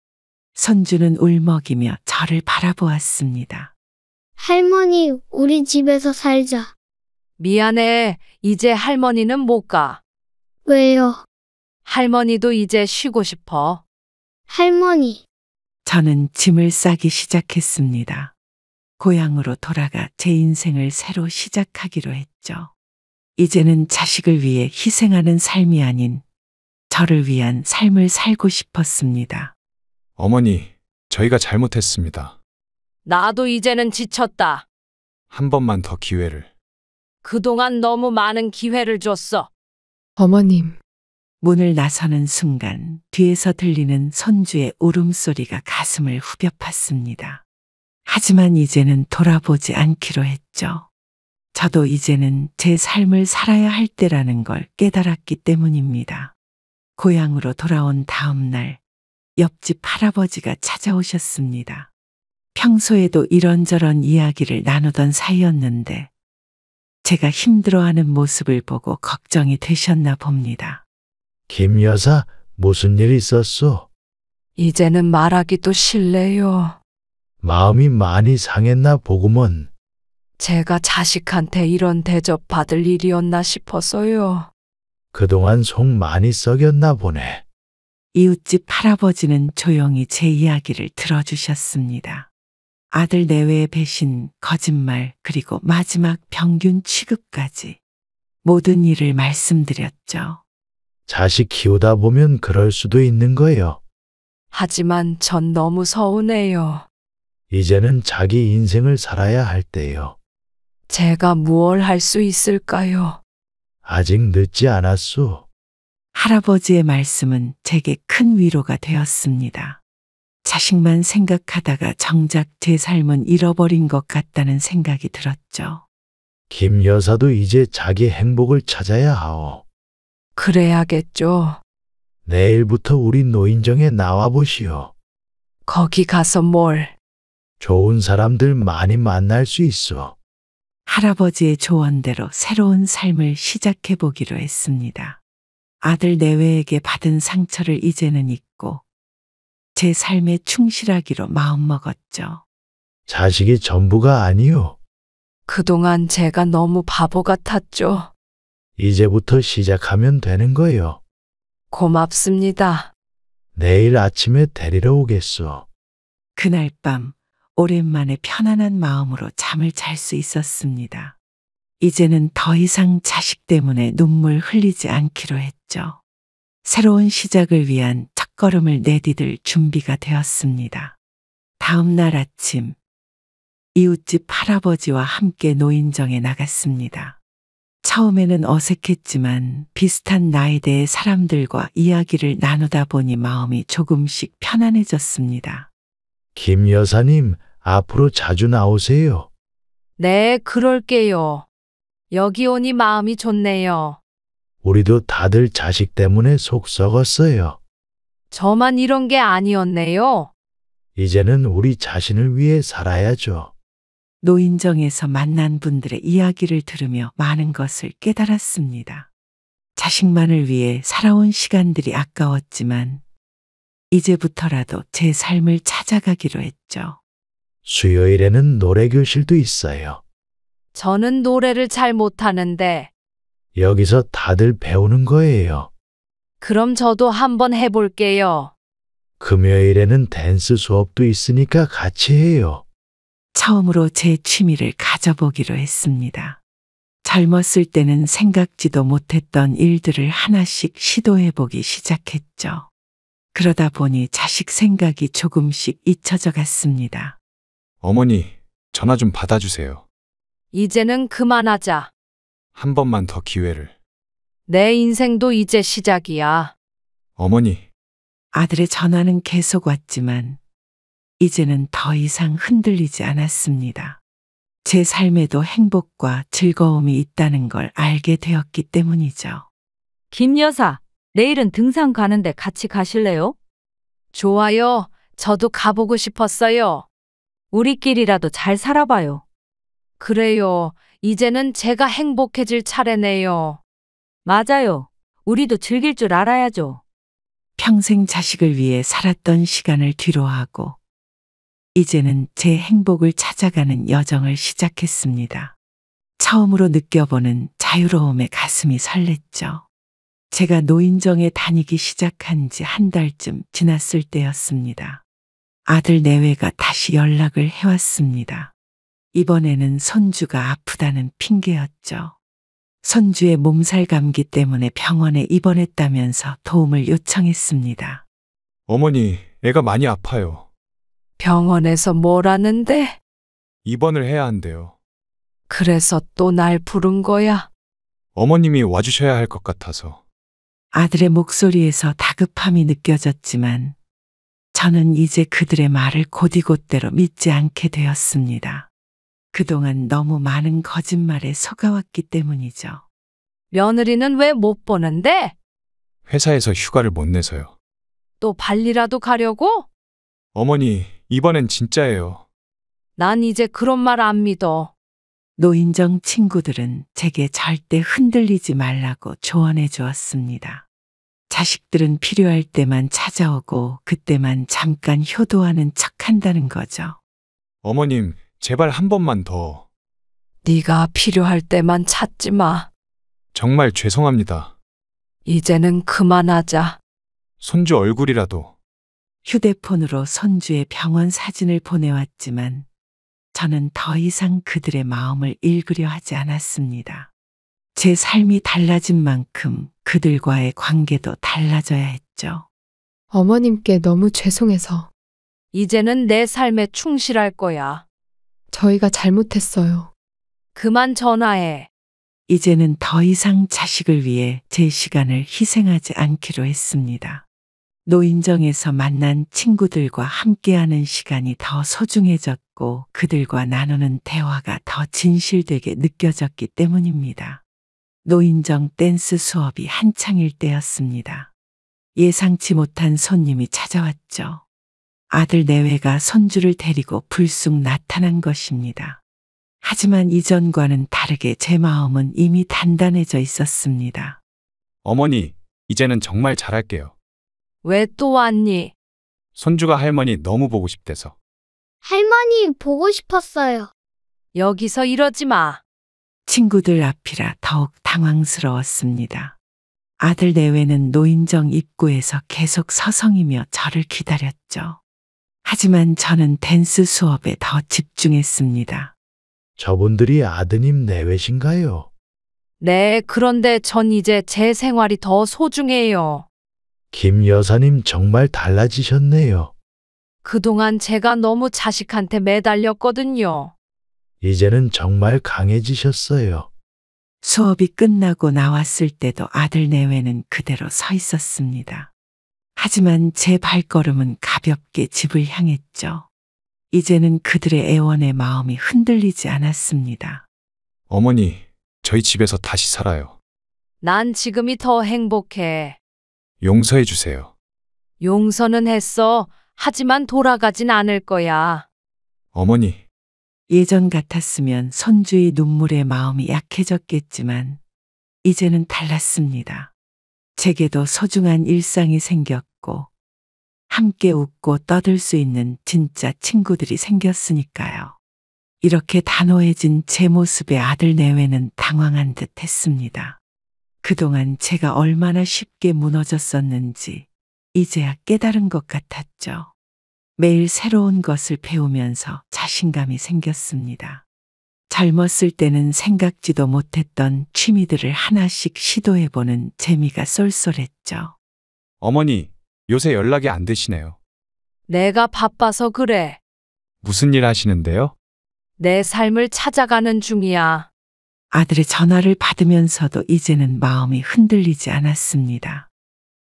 손주는 울먹이며 저를 바라보았습니다. 할머니, 우리 집에서 살자. 미안해. 이제 할머니는 못 가. 왜요? 할머니도 이제 쉬고 싶어. 할머니, 저는 짐을 싸기 시작했습니다. 고향으로 돌아가 제 인생을 새로 시작하기로 했죠. 이제는 자식을 위해 희생하는 삶이 아닌 저를 위한 삶을 살고 싶었습니다. 어머니, 저희가 잘못했습니다. 나도 이제는 지쳤다. 한 번만 더 기회를. 그동안 너무 많은 기회를 줬어. 어머님, 문을 나서는 순간 뒤에서 들리는 손주의 울음소리가 가슴을 후벼 팠습니다. 하지만 이제는 돌아보지 않기로 했죠. 저도 이제는 제 삶을 살아야 할 때라는 걸 깨달았기 때문입니다. 고향으로 돌아온 다음 날, 옆집 할아버지가 찾아오셨습니다. 평소에도 이런저런 이야기를 나누던 사이였는데, 제가 힘들어하는 모습을 보고 걱정이 되셨나 봅니다. 김 여사, 무슨 일 있었소? 이제는 말하기도 싫네요. 마음이 많이 상했나 보구먼. 제가 자식한테 이런 대접 받을 일이었나 싶어서요. 그동안 속 많이 썩였나 보네. 이웃집 할아버지는 조용히 제 이야기를 들어주셨습니다. 아들 내외의 배신, 거짓말, 그리고 마지막 병균 취급까지 모든 일을 말씀드렸죠. 자식 키우다 보면 그럴 수도 있는 거예요. 하지만 전 너무 서운해요. 이제는 자기 인생을 살아야 할 때요. 제가 무얼 할 수 있을까요? 아직 늦지 않았소. 할아버지의 말씀은 제게 큰 위로가 되었습니다. 자식만 생각하다가 정작 제 삶은 잃어버린 것 같다는 생각이 들었죠. 김 여사도 이제 자기 행복을 찾아야 하오. 그래야겠죠. 내일부터 우리 노인정에 나와 보시오. 거기 가서 뭘? 좋은 사람들 많이 만날 수 있어. 할아버지의 조언대로 새로운 삶을 시작해 보기로 했습니다. 아들 내외에게 받은 상처를 이제는 잊고 제 삶에 충실하기로 마음먹었죠. 자식이 전부가 아니오. 그동안 제가 너무 바보 같았죠. 이제부터 시작하면 되는 거요. 고맙습니다. 내일 아침에 데리러 오겠소. 그날 밤 오랜만에 편안한 마음으로 잠을 잘 수 있었습니다. 이제는 더 이상 자식 때문에 눈물 흘리지 않기로 했죠. 새로운 시작을 위한 첫걸음을 내디딜 준비가 되었습니다. 다음 날 아침 이웃집 할아버지와 함께 노인정에 나갔습니다. 처음에는 어색했지만 비슷한 나이대의 사람들과 이야기를 나누다 보니 마음이 조금씩 편안해졌습니다. 김 여사님, 앞으로 자주 나오세요. 네, 그럴게요. 여기 오니 마음이 좋네요. 우리도 다들 자식 때문에 속 썩었어요. 저만 이런 게 아니었네요. 이제는 우리 자신을 위해 살아야죠. 노인정에서 만난 분들의 이야기를 들으며 많은 것을 깨달았습니다. 자식만을 위해 살아온 시간들이 아까웠지만 이제부터라도 제 삶을 찾아가기로 했죠. 수요일에는 노래교실도 있어요. 저는 노래를 잘 못하는데, 여기서 다들 배우는 거예요. 그럼 저도 한번 해볼게요. 금요일에는 댄스 수업도 있으니까 같이 해요. 처음으로 제 취미를 가져보기로 했습니다. 젊었을 때는 생각지도 못했던 일들을 하나씩 시도해보기 시작했죠. 그러다 보니 자식 생각이 조금씩 잊혀져 갔습니다. 어머니, 전화 좀 받아주세요. 이제는 그만하자. 한 번만 더 기회를. 내 인생도 이제 시작이야. 어머니, 아들의 전화는 계속 왔지만 이제는 더 이상 흔들리지 않았습니다. 제 삶에도 행복과 즐거움이 있다는 걸 알게 되었기 때문이죠. 김 여사, 내일은 등산 가는데 같이 가실래요? 좋아요. 저도 가보고 싶었어요. 우리끼리라도 잘 살아봐요. 그래요. 이제는 제가 행복해질 차례네요. 맞아요. 우리도 즐길 줄 알아야죠. 평생 자식을 위해 살았던 시간을 뒤로하고 이제는 제 행복을 찾아가는 여정을 시작했습니다. 처음으로 느껴보는 자유로움에 가슴이 설렜죠. 제가 노인정에 다니기 시작한 지 한 달쯤 지났을 때였습니다. 아들 내외가 다시 연락을 해왔습니다. 이번에는 손주가 아프다는 핑계였죠. 손주의 몸살 감기 때문에 병원에 입원했다면서 도움을 요청했습니다. 어머니, 애가 많이 아파요. 병원에서 뭐라는데? 입원을 해야 한대요. 그래서 또 날 부른 거야? 어머님이 와주셔야 할 것 같아서. 아들의 목소리에서 다급함이 느껴졌지만 저는 이제 그들의 말을 곧이곧대로 믿지 않게 되었습니다. 그동안 너무 많은 거짓말에 속아왔기 때문이죠. 며느리는 왜 못 보는데? 회사에서 휴가를 못 내서요. 또 발리라도 가려고? 어머니, 이번엔 진짜예요. 난 이제 그런 말 안 믿어. 노인정 친구들은 제게 절대 흔들리지 말라고 조언해 주었습니다. 자식들은 필요할 때만 찾아오고 그때만 잠깐 효도하는 척한다는 거죠. 어머님, 제발 한 번만 더. 네가 필요할 때만 찾지 마. 정말 죄송합니다. 이제는 그만하자. 손주 얼굴이라도. 휴대폰으로 손주의 병원 사진을 보내왔지만 저는 더 이상 그들의 마음을 읽으려 하지 않았습니다. 제 삶이 달라진 만큼 그들과의 관계도 달라져야 했죠. 어머님께 너무 죄송해서 이제는 내 삶에 충실할 거야. 저희가 잘못했어요. 그만 전화해. 이제는 더 이상 자식을 위해 제 시간을 희생하지 않기로 했습니다. 노인정에서 만난 친구들과 함께하는 시간이 더 소중해졌고 그들과 나누는 대화가 더 진실되게 느껴졌기 때문입니다. 노인정 댄스 수업이 한창일 때였습니다. 예상치 못한 손님이 찾아왔죠. 아들 내외가 손주를 데리고 불쑥 나타난 것입니다. 하지만 이전과는 다르게 제 마음은 이미 단단해져 있었습니다. 어머니, 이제는 정말 잘할게요. 왜 또 왔니? 손주가 할머니 너무 보고 싶대서. 할머니 보고 싶었어요. 여기서 이러지 마. 친구들 앞이라 더욱 당황스러웠습니다. 아들 내외는 노인정 입구에서 계속 서성이며 저를 기다렸죠. 하지만 저는 댄스 수업에 더 집중했습니다. 저분들이 아드님 내외신가요? 네, 그런데 전 이제 제 생활이 더 소중해요. 김 여사님 정말 달라지셨네요. 그동안 제가 너무 자식한테 매달렸거든요. 이제는 정말 강해지셨어요. 수업이 끝나고 나왔을 때도 아들 내외는 그대로 서 있었습니다. 하지만 제 발걸음은 가볍게 집을 향했죠. 이제는 그들의 애원의 마음이 흔들리지 않았습니다. 어머니, 저희 집에서 다시 살아요. 난 지금이 더 행복해. 용서해 주세요. 용서는 했어. 하지만 돌아가진 않을 거야. 어머니, 예전 같았으면 손주의 눈물에 마음이 약해졌겠지만 이제는 달랐습니다. 제게도 소중한 일상이 생겼고 함께 웃고 떠들 수 있는 진짜 친구들이 생겼으니까요. 이렇게 단호해진 제 모습에 아들 내외는 당황한 듯 했습니다. 그동안 제가 얼마나 쉽게 무너졌었는지 이제야 깨달은 것 같았죠. 매일 새로운 것을 배우면서 자신감이 생겼습니다. 젊었을 때는 생각지도 못했던 취미들을 하나씩 시도해보는 재미가 쏠쏠했죠. 어머니, 요새 연락이 안 되시네요. 내가 바빠서 그래. 무슨 일 하시는데요? 내 삶을 찾아가는 중이야. 아들의 전화를 받으면서도 이제는 마음이 흔들리지 않았습니다.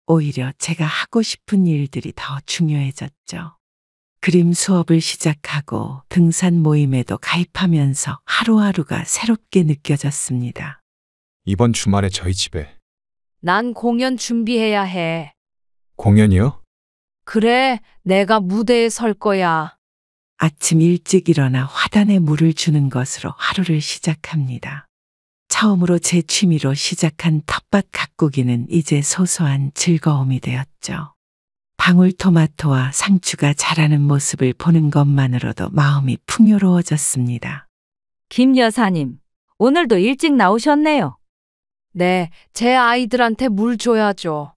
오히려 제가 하고 싶은 일들이 더 중요해졌죠. 그림 수업을 시작하고 등산 모임에도 가입하면서 하루하루가 새롭게 느껴졌습니다. 이번 주말에 저희 집에. 난 공연 준비해야 해. 공연이요? 그래, 내가 무대에 설 거야. 아침 일찍 일어나 화단에 물을 주는 것으로 하루를 시작합니다. 처음으로 제 취미로 시작한 텃밭 가꾸기는 이제 소소한 즐거움이 되었죠. 방울토마토와 상추가 자라는 모습을 보는 것만으로도 마음이 풍요로워졌습니다. 김 여사님, 오늘도 일찍 나오셨네요. 네, 제 아이들한테 물 줘야죠.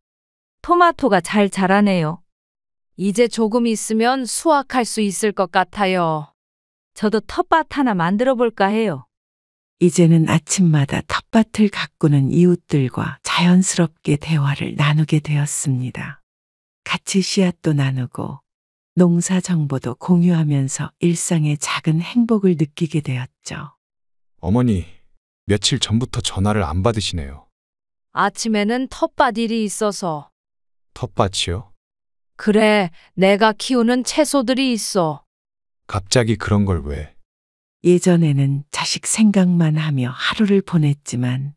토마토가 잘 자라네요. 이제 조금 있으면 수확할 수 있을 것 같아요. 저도 텃밭 하나 만들어 볼까 해요. 이제는 아침마다 텃밭을 가꾸는 이웃들과 자연스럽게 대화를 나누게 되었습니다. 같이 씨앗도 나누고 농사 정보도 공유하면서 일상의 작은 행복을 느끼게 되었죠. 어머니, 며칠 전부터 전화를 안 받으시네요. 아침에는 텃밭 일이 있어서. 텃밭이요? 그래, 내가 키우는 채소들이 있어. 갑자기 그런 걸 왜? 예전에는 자식 생각만 하며 하루를 보냈지만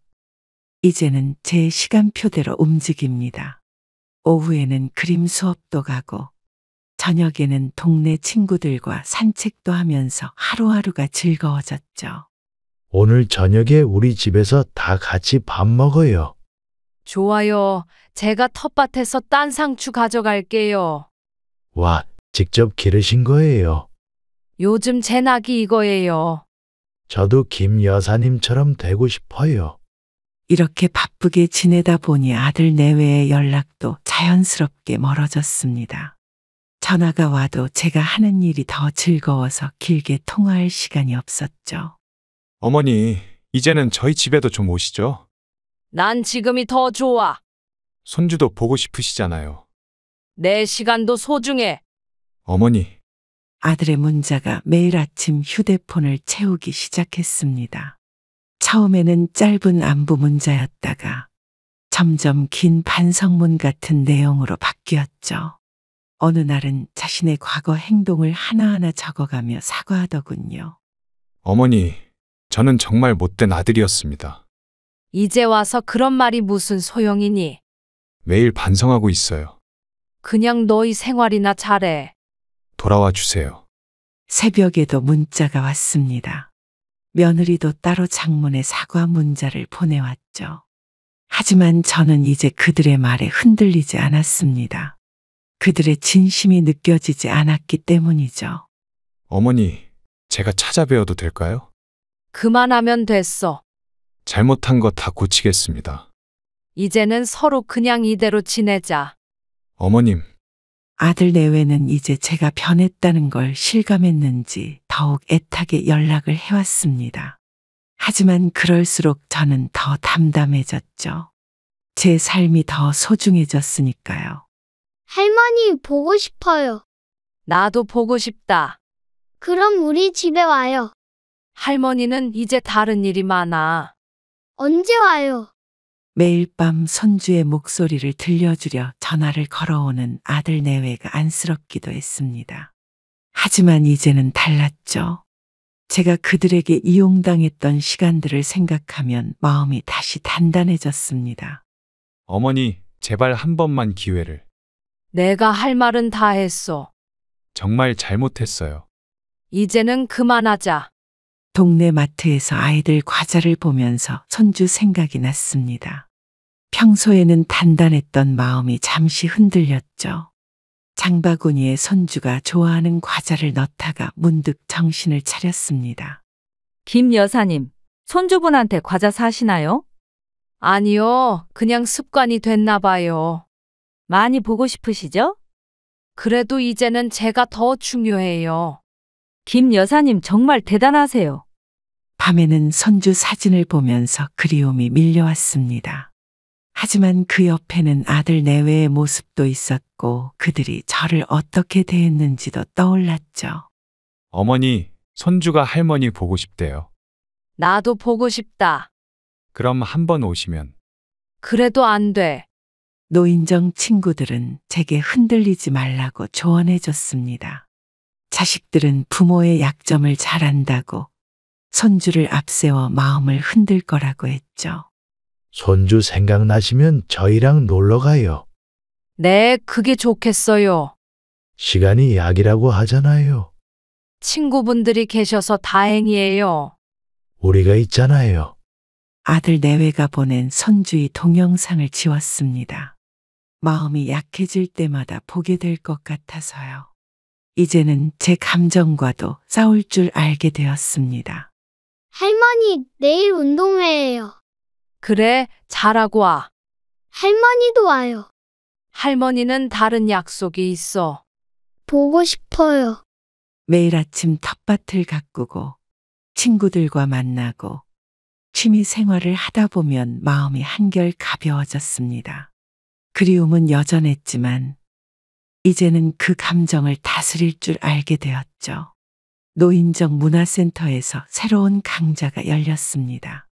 이제는 제 시간표대로 움직입니다. 오후에는 그림 수업도 가고 저녁에는 동네 친구들과 산책도 하면서 하루하루가 즐거워졌죠. 오늘 저녁에 우리 집에서 다 같이 밥 먹어요. 좋아요. 제가 텃밭에서 딴 상추 가져갈게요. 와, 직접 기르신 거예요. 요즘 제 낙이 이거예요. 저도 김 여사님처럼 되고 싶어요. 이렇게 바쁘게 지내다 보니 아들 내외의 연락도 자연스럽게 멀어졌습니다. 전화가 와도 제가 하는 일이 더 즐거워서 길게 통화할 시간이 없었죠. 어머니, 이제는 저희 집에도 좀 오시죠? 난 지금이 더 좋아. 손주도 보고 싶으시잖아요. 내 시간도 소중해. 어머니, 아들의 문자가 매일 아침 휴대폰을 채우기 시작했습니다. 처음에는 짧은 안부 문자였다가 점점 긴 반성문 같은 내용으로 바뀌었죠. 어느 날은 자신의 과거 행동을 하나하나 적어가며 사과하더군요. 어머니, 저는 정말 못된 아들이었습니다. 이제 와서 그런 말이 무슨 소용이니? 매일 반성하고 있어요. 그냥 너희 생활이나 잘해. 돌아와 주세요. 새벽에도 문자가 왔습니다. 며느리도 따로 장문의 사과 문자를 보내왔죠. 하지만 저는 이제 그들의 말에 흔들리지 않았습니다. 그들의 진심이 느껴지지 않았기 때문이죠. 어머니, 제가 찾아뵈어도 될까요? 그만하면 됐어. 잘못한 거 다 고치겠습니다. 이제는 서로 그냥 이대로 지내자. 어머님, 아들 내외는 이제 제가 변했다는 걸 실감했는지 더욱 애타게 연락을 해왔습니다. 하지만 그럴수록 저는 더 담담해졌죠. 제 삶이 더 소중해졌으니까요. 할머니 보고 싶어요. 나도 보고 싶다. 그럼 우리 집에 와요. 할머니는 이제 다른 일이 많아. 언제 와요? 매일 밤 손주의 목소리를 들려주려 전화를 걸어오는 아들 내외가 안쓰럽기도 했습니다. 하지만 이제는 달랐죠. 제가 그들에게 이용당했던 시간들을 생각하면 마음이 다시 단단해졌습니다. 어머니, 제발 한 번만 기회를. 내가 할 말은 다 했어. 정말 잘못했어요. 이제는 그만하자. 동네 마트에서 아이들 과자를 보면서 손주 생각이 났습니다. 평소에는 단단했던 마음이 잠시 흔들렸죠. 장바구니에 손주가 좋아하는 과자를 넣다가 문득 정신을 차렸습니다. 김 여사님, 손주분한테 과자 사시나요? 아니요, 그냥 습관이 됐나 봐요. 많이 보고 싶으시죠? 그래도 이제는 제가 더 중요해요. 김 여사님 정말 대단하세요. 밤에는 손주 사진을 보면서 그리움이 밀려왔습니다. 하지만 그 옆에는 아들 내외의 모습도 있었고 그들이 저를 어떻게 대했는지도 떠올랐죠. 어머니, 손주가 할머니 보고 싶대요. 나도 보고 싶다. 그럼 한번 오시면. 그래도 안 돼. 노인정 친구들은 제게 흔들리지 말라고 조언해줬습니다. 자식들은 부모의 약점을 잘 안다고 손주를 앞세워 마음을 흔들 거라고 했죠. 손주 생각나시면 저희랑 놀러 가요. 네, 그게 좋겠어요. 시간이 약이라고 하잖아요. 친구분들이 계셔서 다행이에요. 우리가 있잖아요. 아들 내외가 보낸 손주의 동영상을 지웠습니다. 마음이 약해질 때마다 보게 될 것 같아서요. 이제는 제 감정과도 싸울 줄 알게 되었습니다. 할머니, 내일 운동회예요. 그래, 잘하고 와. 할머니도 와요. 할머니는 다른 약속이 있어. 보고 싶어요. 매일 아침 텃밭을 가꾸고 친구들과 만나고 취미 생활을 하다 보면 마음이 한결 가벼워졌습니다. 그리움은 여전했지만 이제는 그 감정을 다스릴 줄 알게 되었죠. 노인정 문화센터에서 새로운 강좌가 열렸습니다.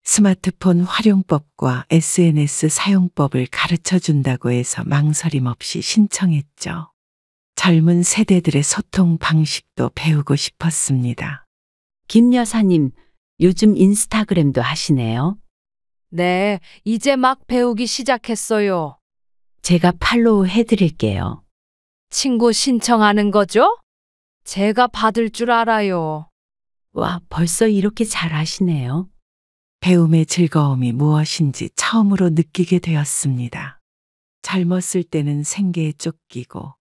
스마트폰 활용법과 SNS 사용법을 가르쳐 준다고 해서 망설임 없이 신청했죠. 젊은 세대들의 소통 방식도 배우고 싶었습니다. 김 여사님, 요즘 인스타그램도 하시네요. 네, 이제 막 배우기 시작했어요. 제가 팔로우 해드릴게요. 친구 신청하는 거죠? 제가 받을 줄 알아요. 와, 벌써 이렇게 잘 하시네요. 배움의 즐거움이 무엇인지 처음으로 느끼게 되었습니다. 젊었을 때는 생계에 쫓기고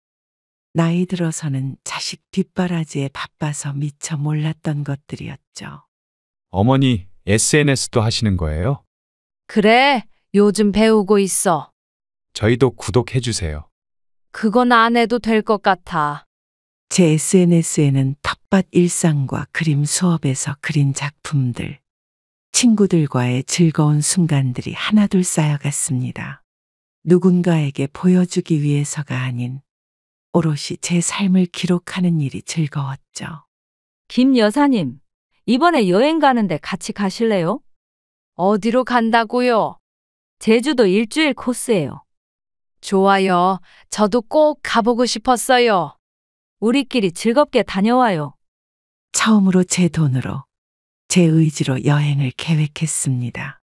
나이 들어서는 자식 뒷바라지에 바빠서 미처 몰랐던 것들이었죠. 어머니, SNS도 하시는 거예요? 그래, 요즘 배우고 있어. 저희도 구독해주세요. 그건 안 해도 될 것 같아. 제 SNS에는 텃밭 일상과 그림 수업에서 그린 작품들, 친구들과의 즐거운 순간들이 하나둘 쌓여갔습니다. 누군가에게 보여주기 위해서가 아닌 오롯이 제 삶을 기록하는 일이 즐거웠죠. 김 여사님, 이번에 여행 가는데 같이 가실래요? 어디로 간다고요? 제주도 일주일 코스예요. 좋아요. 저도 꼭 가보고 싶었어요. 우리끼리 즐겁게 다녀와요. 처음으로 제 돈으로, 제 의지로 여행을 계획했습니다.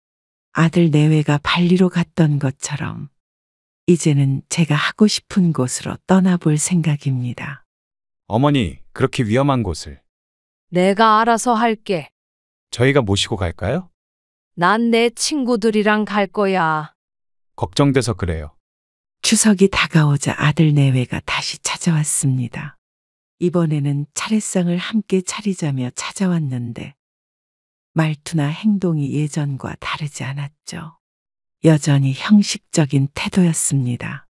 아들 내외가 발리로 갔던 것처럼 이제는 제가 하고 싶은 곳으로 떠나볼 생각입니다. 어머니, 그렇게 위험한 곳을 내가 알아서 할게. 저희가 모시고 갈까요? 난 내 친구들이랑 갈 거야. 걱정돼서 그래요. 추석이 다가오자 아들 내외가 다시 찾아왔습니다. 이번에는 차례상을 함께 차리자며 찾아왔는데 말투나 행동이 예전과 다르지 않았죠. 여전히 형식적인 태도였습니다.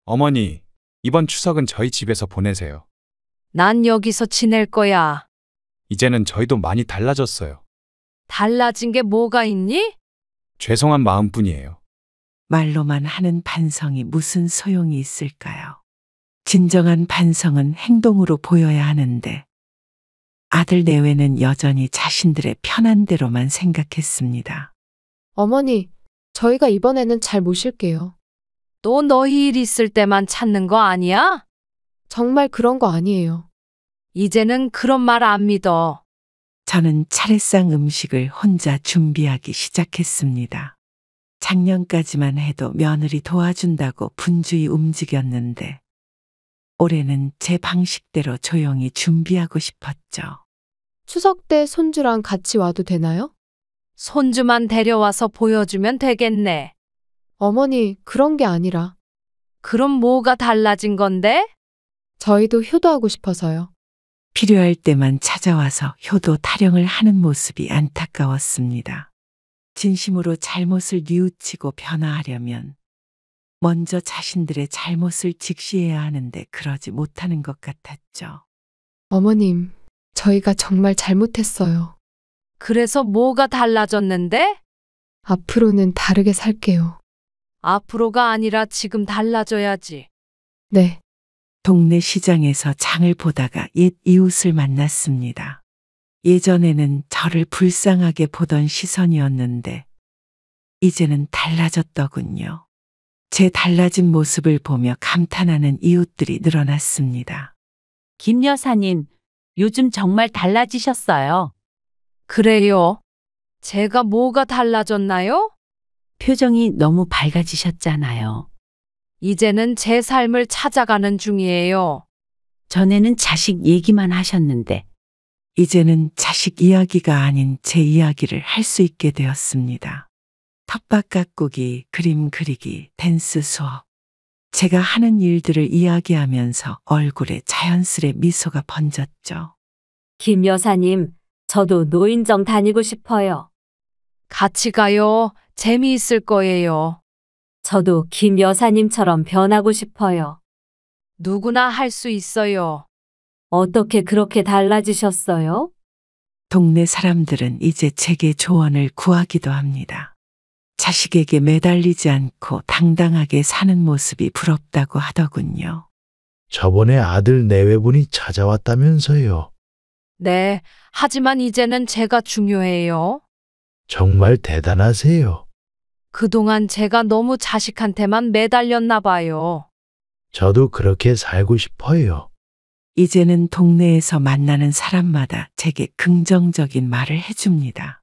어머니, 이번 추석은 저희 집에서 보내세요. 난 여기서 지낼 거야. 이제는 저희도 많이 달라졌어요. 달라진 게 뭐가 있니? 죄송한 마음뿐이에요. 말로만 하는 반성이 무슨 소용이 있을까요? 진정한 반성은 행동으로 보여야 하는데 아들 내외는 여전히 자신들의 편한 대로만 생각했습니다. 어머니, 저희가 이번에는 잘 모실게요. 또 너희 일 있을 때만 찾는 거 아니야? 정말 그런 거 아니에요. 이제는 그런 말 안 믿어. 저는 차례상 음식을 혼자 준비하기 시작했습니다. 작년까지만 해도 며느리 도와준다고 분주히 움직였는데 올해는 제 방식대로 조용히 준비하고 싶었죠. 추석 때 손주랑 같이 와도 되나요? 손주만 데려와서 보여주면 되겠네. 어머니, 그런 게 아니라 그럼 뭐가 달라진 건데? 저희도 효도하고 싶어서요. 필요할 때만 찾아와서 효도 타령을 하는 모습이 안타까웠습니다. 진심으로 잘못을 뉘우치고 변화하려면 먼저 자신들의 잘못을 직시해야 하는데 그러지 못하는 것 같았죠. 어머님, 저희가 정말 잘못했어요. 그래서 뭐가 달라졌는데? 앞으로는 다르게 살게요. 앞으로가 아니라 지금 달라져야지. 네. 동네 시장에서 장을 보다가 옛 이웃을 만났습니다. 예전에는 저를 불쌍하게 보던 시선이었는데 이제는 달라졌더군요. 제 달라진 모습을 보며 감탄하는 이웃들이 늘어났습니다. 김 여사님, 요즘 정말 달라지셨어요. 그래요? 제가 뭐가 달라졌나요? 표정이 너무 밝아지셨잖아요. 이제는 제 삶을 찾아가는 중이에요. 전에는 자식 얘기만 하셨는데 이제는 자식 이야기가 아닌 제 이야기를 할 수 있게 되었습니다. 텃밭 가꾸기, 그림 그리기, 댄스 수업. 제가 하는 일들을 이야기하면서 얼굴에 자연스레 미소가 번졌죠. 김 여사님, 저도 노인정 다니고 싶어요. 같이 가요. 재미있을 거예요. 저도 김 여사님처럼 변하고 싶어요. 누구나 할 수 있어요. 어떻게 그렇게 달라지셨어요? 동네 사람들은 이제 제게 조언을 구하기도 합니다. 자식에게 매달리지 않고 당당하게 사는 모습이 부럽다고 하더군요. 저번에 아들 내외분이 찾아왔다면서요. 네, 하지만 이제는 제가 중요해요. 정말 대단하세요. 그동안 제가 너무 자식한테만 매달렸나 봐요. 저도 그렇게 살고 싶어요. 이제는 동네에서 만나는 사람마다 제게 긍정적인 말을 해줍니다.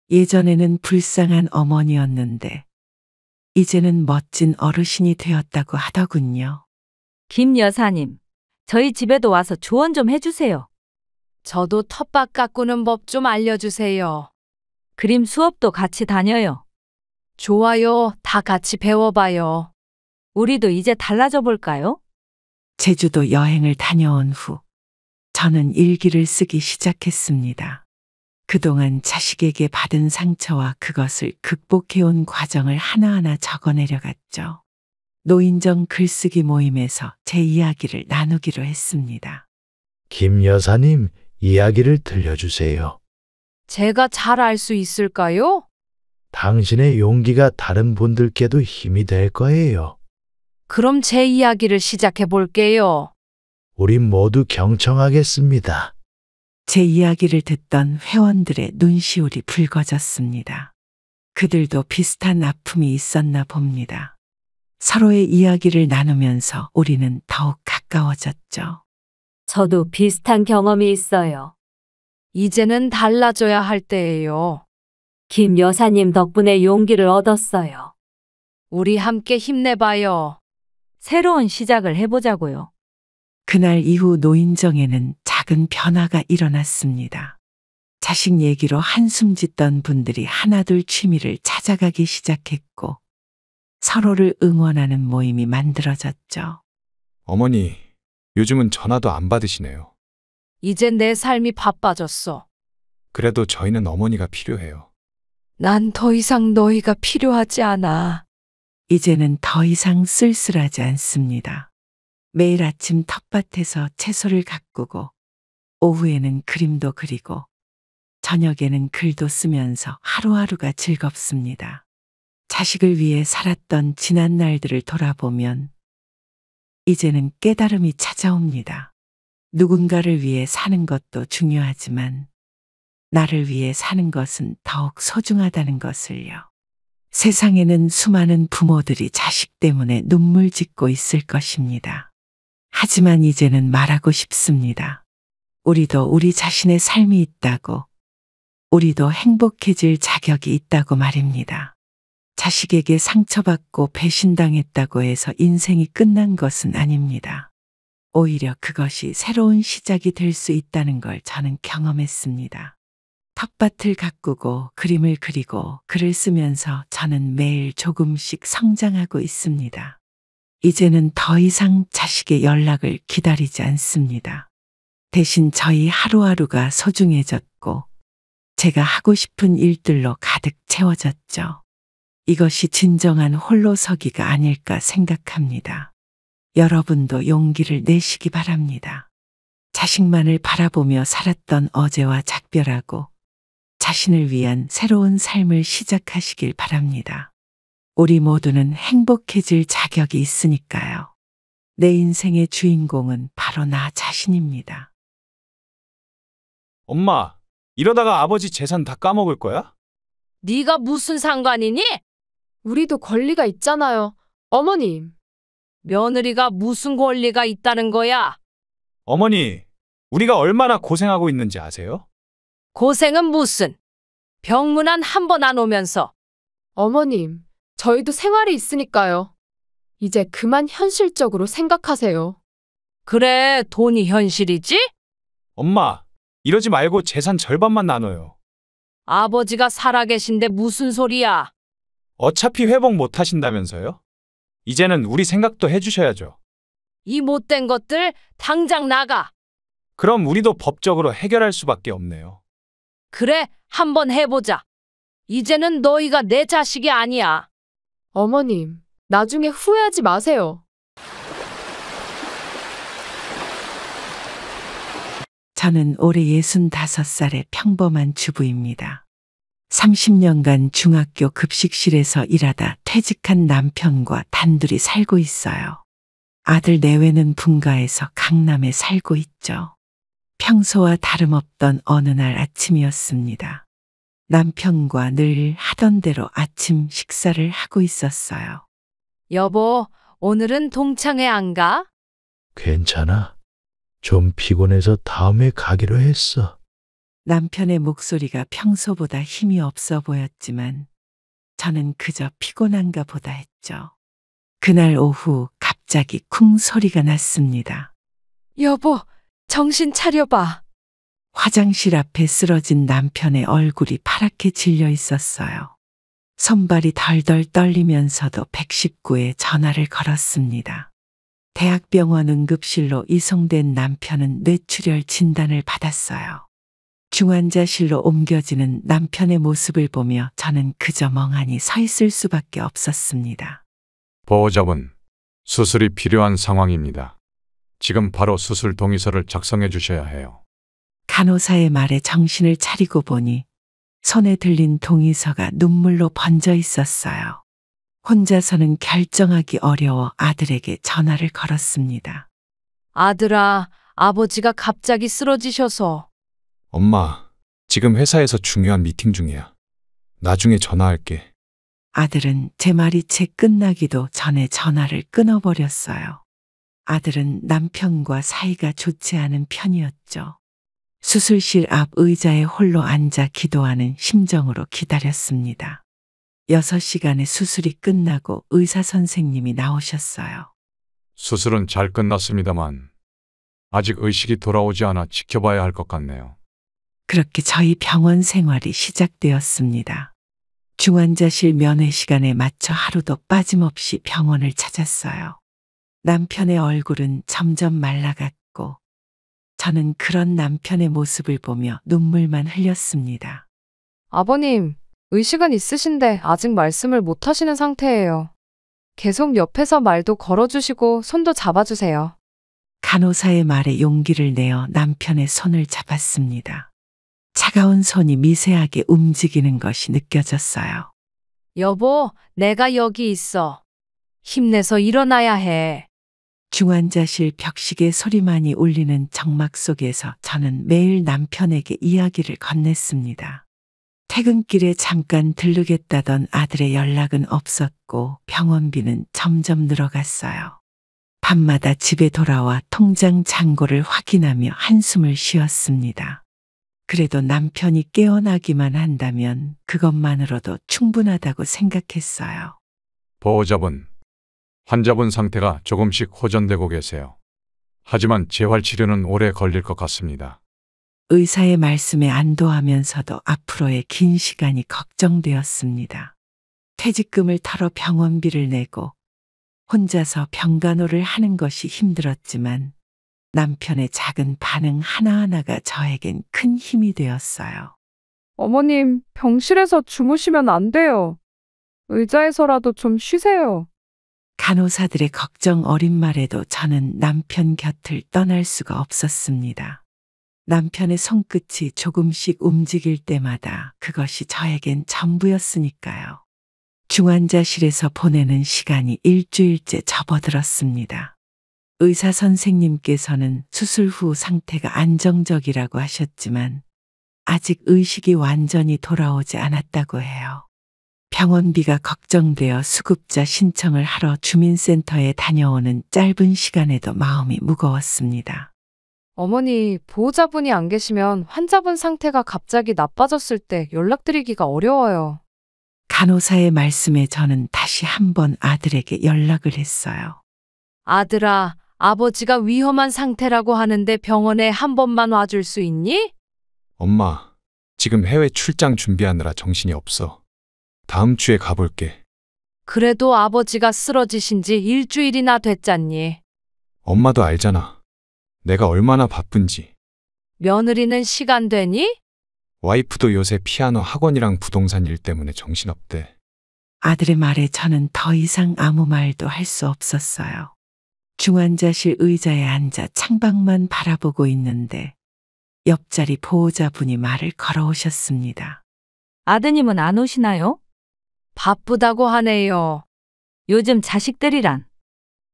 예전에는 불쌍한 어머니였는데 이제는 멋진 어르신이 되었다고 하더군요. 김 여사님, 저희 집에도 와서 조언 좀 해주세요. 저도 텃밭 가꾸는 법 좀 알려주세요. 그림 수업도 같이 다녀요. 좋아요. 다 같이 배워봐요. 우리도 이제 달라져 볼까요? 제주도 여행을 다녀온 후 저는 일기를 쓰기 시작했습니다. 그동안 자식에게 받은 상처와 그것을 극복해온 과정을 하나하나 적어내려갔죠. 노인정 글쓰기 모임에서 제 이야기를 나누기로 했습니다. 김 여사님, 이야기를 들려주세요. 제가 잘 알 수 있을까요? 당신의 용기가 다른 분들께도 힘이 될 거예요. 그럼 제 이야기를 시작해 볼게요. 우리 모두 경청하겠습니다. 제 이야기를 듣던 회원들의 눈시울이 붉어졌습니다. 그들도 비슷한 아픔이 있었나 봅니다. 서로의 이야기를 나누면서 우리는 더욱 가까워졌죠. 저도 비슷한 경험이 있어요. 이제는 달라져야 할 때예요. 김 여사님 덕분에 용기를 얻었어요. 우리 함께 힘내봐요. 새로운 시작을 해보자고요. 그날 이후 노인정에는 작은 변화가 일어났습니다. 자식 얘기로 한숨 짓던 분들이 하나둘 취미를 찾아가기 시작했고 서로를 응원하는 모임이 만들어졌죠. 어머니, 요즘은 전화도 안 받으시네요. 이제 내 삶이 바빠졌어. 그래도 저희는 어머니가 필요해요. 난 더 이상 너희가 필요하지 않아. 이제는 더 이상 쓸쓸하지 않습니다. 매일 아침 텃밭에서 채소를 가꾸고 오후에는 그림도 그리고 저녁에는 글도 쓰면서 하루하루가 즐겁습니다. 자식을 위해 살았던 지난 날들을 돌아보면 이제는 깨달음이 찾아옵니다. 누군가를 위해 사는 것도 중요하지만 나를 위해 사는 것은 더욱 소중하다는 것을요. 세상에는 수많은 부모들이 자식 때문에 눈물 짓고 있을 것입니다. 하지만 이제는 말하고 싶습니다. 우리도 우리 자신의 삶이 있다고, 우리도 행복해질 자격이 있다고 말입니다. 자식에게 상처받고 배신당했다고 해서 인생이 끝난 것은 아닙니다. 오히려 그것이 새로운 시작이 될 수 있다는 걸 저는 경험했습니다. 텃밭을 가꾸고 그림을 그리고 글을 쓰면서 저는 매일 조금씩 성장하고 있습니다. 이제는 더 이상 자식의 연락을 기다리지 않습니다. 대신 저희 하루하루가 소중해졌고 제가 하고 싶은 일들로 가득 채워졌죠. 이것이 진정한 홀로서기가 아닐까 생각합니다. 여러분도 용기를 내시기 바랍니다. 자식만을 바라보며 살았던 어제와 작별하고 자신을 위한 새로운 삶을 시작하시길 바랍니다. 우리 모두는 행복해질 자격이 있으니까요. 내 인생의 주인공은 바로 나 자신입니다. 엄마, 이러다가 아버지 재산 다 까먹을 거야? 네가 무슨 상관이니? 우리도 권리가 있잖아요. 어머님. 며느리가 무슨 권리가 있다는 거야? 어머니, 우리가 얼마나 고생하고 있는지 아세요? 고생은 무슨? 병문안 한 번 안 오면서. 어머님, 저희도 생활이 있으니까요. 이제 그만 현실적으로 생각하세요. 그래, 돈이 현실이지? 엄마, 이러지 말고 재산 절반만 나눠요. 아버지가 살아계신데 무슨 소리야? 어차피 회복 못 하신다면서요? 이제는 우리 생각도 해주셔야죠. 이 못된 것들 당장 나가. 그럼 우리도 법적으로 해결할 수밖에 없네요. 그래, 한번 해보자. 이제는 너희가 내 자식이 아니야. 어머님, 나중에 후회하지 마세요. 저는 올해 65살의 평범한 주부입니다. 30년간 중학교 급식실에서 일하다 퇴직한 남편과 단둘이 살고 있어요. 아들 내외는 분가해서 강남에 살고 있죠. 평소와 다름없던 어느 날 아침이었습니다. 남편과 늘 하던 대로 아침 식사를 하고 있었어요. 여보, 오늘은 동창회 안 가? 괜찮아. 좀 피곤해서 다음에 가기로 했어. 남편의 목소리가 평소보다 힘이 없어 보였지만 저는 그저 피곤한가 보다 했죠. 그날 오후 갑자기 쿵 소리가 났습니다. 여보, 정신 차려봐. 화장실 앞에 쓰러진 남편의 얼굴이 파랗게 질려 있었어요. 손발이 덜덜 떨리면서도 119에 전화를 걸었습니다. 대학병원 응급실로 이송된 남편은 뇌출혈 진단을 받았어요. 중환자실로 옮겨지는 남편의 모습을 보며 저는 그저 멍하니 서 있을 수밖에 없었습니다. 보호자분, 수술이 필요한 상황입니다. 지금 바로 수술 동의서를 작성해 주셔야 해요. 간호사의 말에 정신을 차리고 보니 손에 들린 동의서가 눈물로 번져 있었어요. 혼자서는 결정하기 어려워 아들에게 전화를 걸었습니다. 아들아, 아버지가 갑자기 쓰러지셔서. 엄마, 지금 회사에서 중요한 미팅 중이야. 나중에 전화할게. 아들은 제 말이 채 끝나기도 전에 전화를 끊어버렸어요. 아들은 남편과 사이가 좋지 않은 편이었죠. 수술실 앞 의자에 홀로 앉아 기도하는 심정으로 기다렸습니다. 6시간의 수술이 끝나고 의사 선생님이 나오셨어요. 수술은 잘 끝났습니다만 아직 의식이 돌아오지 않아 지켜봐야 할 것 같네요. 그렇게 저희 병원 생활이 시작되었습니다. 중환자실 면회 시간에 맞춰 하루도 빠짐없이 병원을 찾았어요. 남편의 얼굴은 점점 말라갔고 저는 그런 남편의 모습을 보며 눈물만 흘렸습니다. 아버님, 의식은 있으신데 아직 말씀을 못 하시는 상태예요. 계속 옆에서 말도 걸어주시고 손도 잡아주세요. 간호사의 말에 용기를 내어 남편의 손을 잡았습니다. 차가운 손이 미세하게 움직이는 것이 느껴졌어요. 여보, 내가 여기 있어. 힘내서 일어나야 해. 중환자실 벽시계 소리만이 울리는 정막 속에서 저는 매일 남편에게 이야기를 건넸습니다. 퇴근길에 잠깐 들르겠다던 아들의 연락은 없었고 병원비는 점점 늘어갔어요. 밤마다 집에 돌아와 통장 잔고를 확인하며 한숨을 쉬었습니다. 그래도 남편이 깨어나기만 한다면 그것만으로도 충분하다고 생각했어요. 보호자분, 환자분 상태가 조금씩 호전되고 계세요. 하지만 재활 치료는 오래 걸릴 것 같습니다. 의사의 말씀에 안도하면서도 앞으로의 긴 시간이 걱정되었습니다. 퇴직금을 털어 병원비를 내고 혼자서 병간호를 하는 것이 힘들었지만 남편의 작은 반응 하나하나가 저에겐 큰 힘이 되었어요. 어머님, 병실에서 주무시면 안 돼요. 의자에서라도 좀 쉬세요. 간호사들의 걱정 어린 말에도 저는 남편 곁을 떠날 수가 없었습니다. 남편의 손끝이 조금씩 움직일 때마다 그것이 저에겐 전부였으니까요. 중환자실에서 보내는 시간이 일주일째 접어들었습니다. 의사 선생님께서는 수술 후 상태가 안정적이라고 하셨지만 아직 의식이 완전히 돌아오지 않았다고 해요. 병원비가 걱정되어 수급자 신청을 하러 주민센터에 다녀오는 짧은 시간에도 마음이 무거웠습니다. 어머니, 보호자분이 안 계시면 환자분 상태가 갑자기 나빠졌을 때 연락드리기가 어려워요. 간호사의 말씀에 저는 다시 한번 아들에게 연락을 했어요. 아들아, 아버지가 위험한 상태라고 하는데 병원에 한 번만 와줄 수 있니? 엄마, 지금 해외 출장 준비하느라 정신이 없어. 다음 주에 가볼게. 그래도 아버지가 쓰러지신 지 일주일이나 됐잖니. 엄마도 알잖아. 내가 얼마나 바쁜지. 며느리는 시간 되니? 와이프도 요새 피아노 학원이랑 부동산 일 때문에 정신없대. 아들의 말에 저는 더 이상 아무 말도 할 수 없었어요. 중환자실 의자에 앉아 창밖만 바라보고 있는데 옆자리 보호자분이 말을 걸어오셨습니다. 아드님은 안 오시나요? 바쁘다고 하네요. 요즘 자식들이란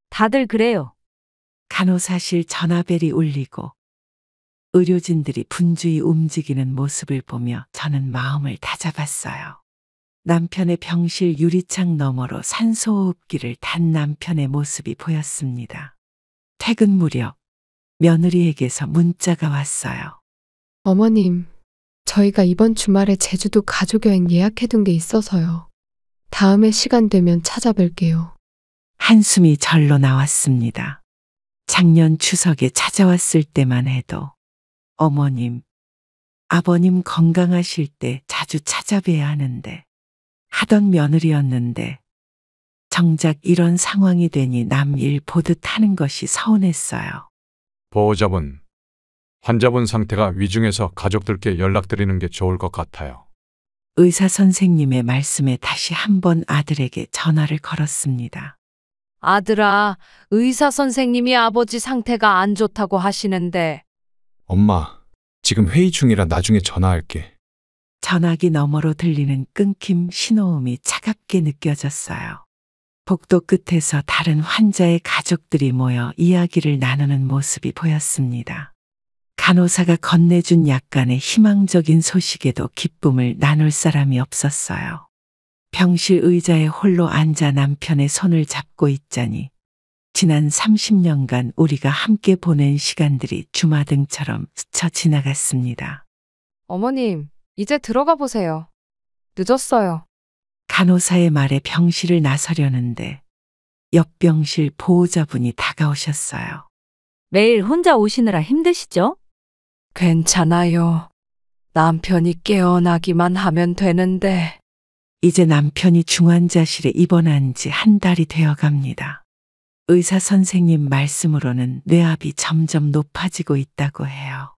다들 그래요. 간호사실 전화벨이 울리고 의료진들이 분주히 움직이는 모습을 보며 저는 마음을 다잡았어요. 남편의 병실 유리창 너머로 산소호흡기를 단 남편의 모습이 보였습니다. 퇴근 무렵 며느리에게서 문자가 왔어요. 어머님, 저희가 이번 주말에 제주도 가족여행 예약해둔 게 있어서요. 다음에 시간 되면 찾아뵐게요. 한숨이 절로 나왔습니다. 작년 추석에 찾아왔을 때만 해도 어머님, 아버님 건강하실 때 자주 찾아뵈야 하는데 하던 며느리였는데 정작 이런 상황이 되니 남 일 보듯 하는 것이 서운했어요. 보호자분, 환자분 상태가 위중해서 가족들께 연락드리는 게 좋을 것 같아요. 의사 선생님의 말씀에 다시 한번 아들에게 전화를 걸었습니다. 아들아, 의사 선생님이 아버지 상태가 안 좋다고 하시는데. 엄마, 지금 회의 중이라 나중에 전화할게. 전화기 너머로 들리는 끊김 신호음이 차갑게 느껴졌어요. 복도 끝에서 다른 환자의 가족들이 모여 이야기를 나누는 모습이 보였습니다. 간호사가 건네준 약간의 희망적인 소식에도 기쁨을 나눌 사람이 없었어요. 병실 의자에 홀로 앉아 남편의 손을 잡고 있자니 지난 30년간 우리가 함께 보낸 시간들이 주마등처럼 스쳐 지나갔습니다. 어머님, 이제 들어가 보세요. 늦었어요. 간호사의 말에 병실을 나서려는데 옆 병실 보호자분이 다가오셨어요. 매일 혼자 오시느라 힘드시죠? 괜찮아요. 남편이 깨어나기만 하면 되는데. 이제 남편이 중환자실에 입원한 지 한 달이 되어 갑니다. 의사 선생님 말씀으로는 뇌압이 점점 높아지고 있다고 해요.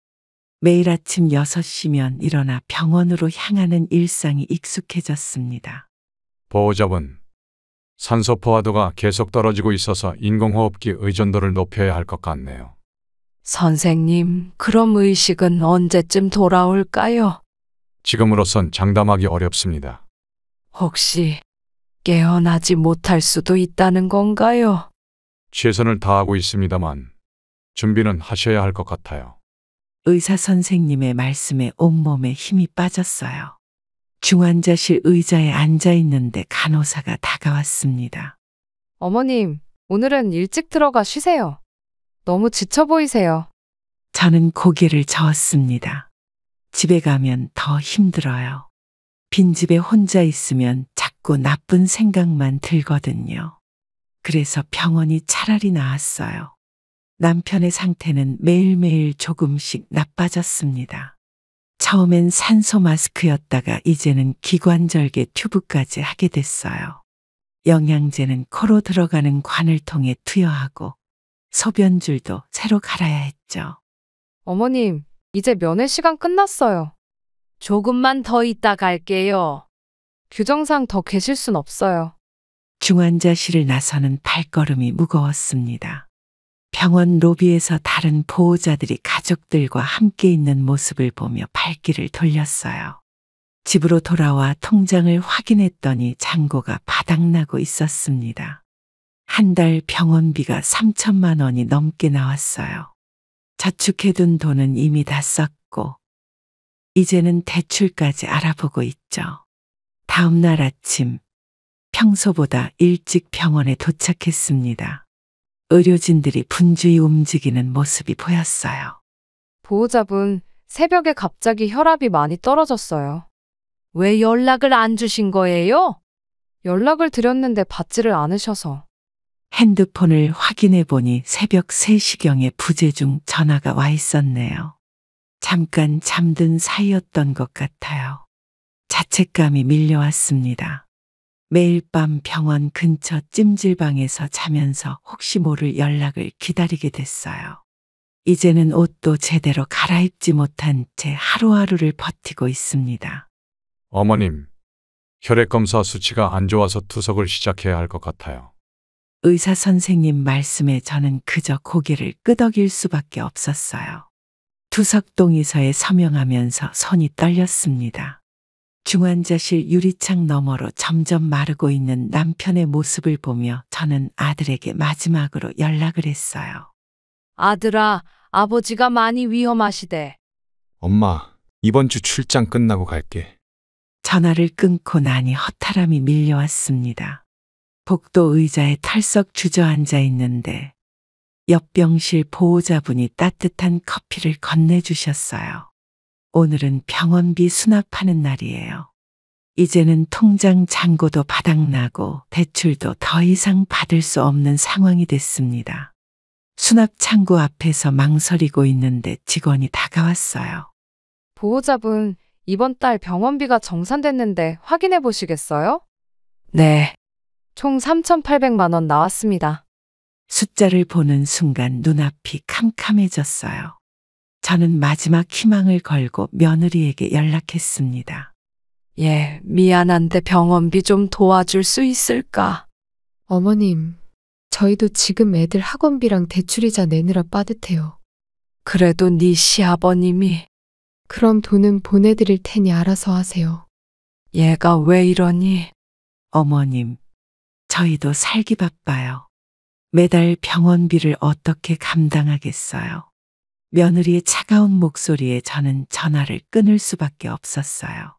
매일 아침 6시면 일어나 병원으로 향하는 일상이 익숙해졌습니다. 보호자분, 산소 포화도가 계속 떨어지고 있어서 인공호흡기 의존도를 높여야 할 것 같네요. 선생님, 그럼 의식은 언제쯤 돌아올까요? 지금으로선 장담하기 어렵습니다. 혹시 깨어나지 못할 수도 있다는 건가요? 최선을 다하고 있습니다만 준비는 하셔야 할 것 같아요. 의사 선생님의 말씀에 온몸에 힘이 빠졌어요. 중환자실 의자에 앉아 있는데 간호사가 다가왔습니다. 어머님, 오늘은 일찍 들어가 쉬세요. 너무 지쳐 보이세요. 저는 고개를 저었습니다. 집에 가면 더 힘들어요. 빈집에 혼자 있으면 자꾸 나쁜 생각만 들거든요. 그래서 병원이 차라리 나았어요. 남편의 상태는 매일매일 조금씩 나빠졌습니다. 처음엔 산소 마스크였다가 이제는 기관절개 튜브까지 하게 됐어요. 영양제는 코로 들어가는 관을 통해 투여하고 소변줄도 새로 갈아야 했죠. 어머님, 이제 면회 시간 끝났어요. 조금만 더 있다 갈게요. 규정상 더 계실 순 없어요. 중환자실을 나서는 발걸음이 무거웠습니다. 병원 로비에서 다른 보호자들이 가족들과 함께 있는 모습을 보며 발길을 돌렸어요. 집으로 돌아와 통장을 확인했더니 잔고가 바닥나고 있었습니다. 한 달 병원비가 3천만 원이 넘게 나왔어요. 저축해둔 돈은 이미 다 썼고 이제는 대출까지 알아보고 있죠. 다음 날 아침 평소보다 일찍 병원에 도착했습니다. 의료진들이 분주히 움직이는 모습이 보였어요. 보호자분, 새벽에 갑자기 혈압이 많이 떨어졌어요. 왜 연락을 안 주신 거예요? 연락을 드렸는데 받지를 않으셔서. 핸드폰을 확인해 보니 새벽 3시경에 부재중 전화가 와 있었네요. 잠깐 잠든 사이였던 것 같아요. 자책감이 밀려왔습니다. 매일 밤 병원 근처 찜질방에서 자면서 혹시 모를 연락을 기다리게 됐어요. 이제는 옷도 제대로 갈아입지 못한 채 하루하루를 버티고 있습니다. 어머님, 혈액검사 수치가 안 좋아서 투석을 시작해야 할 것 같아요. 의사 선생님 말씀에 저는 그저 고개를 끄덕일 수밖에 없었어요. 투석 동의서에 서명하면서 손이 떨렸습니다. 중환자실 유리창 너머로 점점 마르고 있는 남편의 모습을 보며 저는 아들에게 마지막으로 연락을 했어요. 아들아, 아버지가 많이 위험하시대. 엄마, 이번 주 출장 끝나고 갈게. 전화를 끊고 나니 허탈함이 밀려왔습니다. 복도 의자에 털썩 주저앉아 있는데 옆 병실 보호자분이 따뜻한 커피를 건네주셨어요. 오늘은 병원비 수납하는 날이에요. 이제는 통장 잔고도 바닥나고 대출도 더 이상 받을 수 없는 상황이 됐습니다. 수납 창구 앞에서 망설이고 있는데 직원이 다가왔어요. 보호자분, 이번 달 병원비가 정산됐는데 확인해 보시겠어요? 네. 총 3,800만 원 나왔습니다. 숫자를 보는 순간 눈앞이 캄캄해졌어요. 저는 마지막 희망을 걸고 며느리에게 연락했습니다. 예, 미안한데 병원비 좀 도와줄 수 있을까? 어머님, 저희도 지금 애들 학원비랑 대출이자 내느라 빠듯해요. 그래도 네 시아버님이. 그럼 돈은 보내드릴 테니 알아서 하세요. 얘가 왜 이러니? 어머님, 저희도 살기 바빠요. 매달 병원비를 어떻게 감당하겠어요? 며느리의 차가운 목소리에 저는 전화를 끊을 수밖에 없었어요.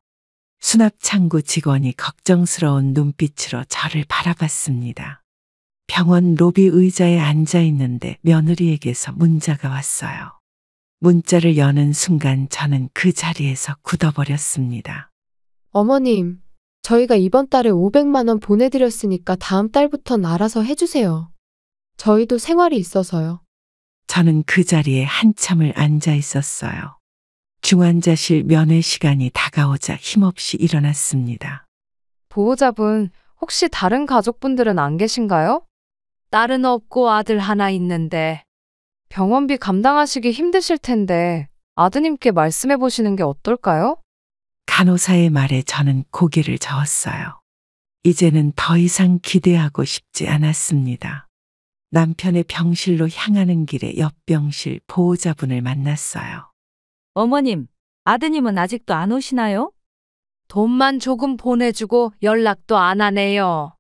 수납창구 직원이 걱정스러운 눈빛으로 저를 바라봤습니다. 병원 로비 의자에 앉아 있는데 며느리에게서 문자가 왔어요. 문자를 여는 순간 저는 그 자리에서 굳어버렸습니다. 어머님, 저희가 이번 달에 500만 원 보내드렸으니까 다음 달부터는 알아서 해주세요. 저희도 생활이 있어서요. 저는 그 자리에 한참을 앉아 있었어요. 중환자실 면회 시간이 다가오자 힘없이 일어났습니다. 보호자분, 혹시 다른 가족분들은 안 계신가요? 딸은 없고 아들 하나 있는데. 병원비 감당하시기 힘드실 텐데 아드님께 말씀해 보시는 게 어떨까요? 간호사의 말에 저는 고개를 저었어요. 이제는 더 이상 기대하고 싶지 않았습니다. 남편의 병실로 향하는 길에 옆 병실 보호자분을 만났어요. 어머님, 아드님은 아직도 안 오시나요? 돈만 조금 보내주고 연락도 안 하네요.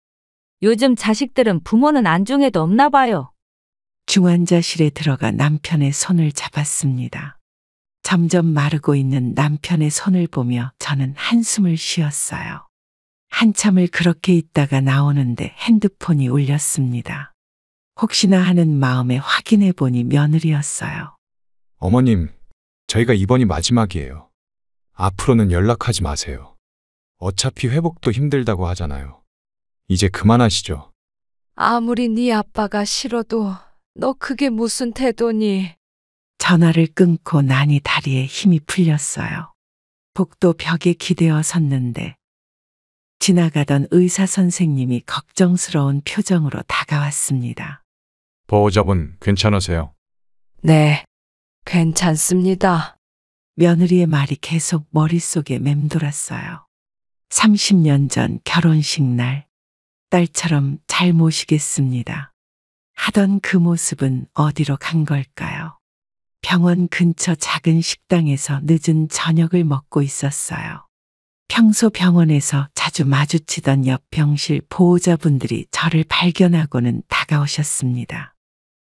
요즘 자식들은 부모는 안중에도 없나 봐요. 중환자실에 들어가 남편의 손을 잡았습니다. 점점 마르고 있는 남편의 손을 보며 저는 한숨을 쉬었어요. 한참을 그렇게 있다가 나오는데 핸드폰이 울렸습니다. 혹시나 하는 마음에 확인해 보니 며느리였어요. 어머님, 저희가 이번이 마지막이에요. 앞으로는 연락하지 마세요. 어차피 회복도 힘들다고 하잖아요. 이제 그만하시죠. 아무리 네 아빠가 싫어도 너 그게 무슨 태도니? 전화를 끊고 나니 다리에 힘이 풀렸어요. 복도 벽에 기대어 섰는데 지나가던 의사 선생님이 걱정스러운 표정으로 다가왔습니다. 보호자분 괜찮으세요? 네, 괜찮습니다. 며느리의 말이 계속 머릿속에 맴돌았어요. 30년 전 결혼식 날 딸처럼 잘 모시겠습니다. 하던 그 모습은 어디로 간 걸까요? 병원 근처 작은 식당에서 늦은 저녁을 먹고 있었어요. 평소 병원에서 자주 마주치던 옆 병실 보호자분들이 저를 발견하고는 다가오셨습니다.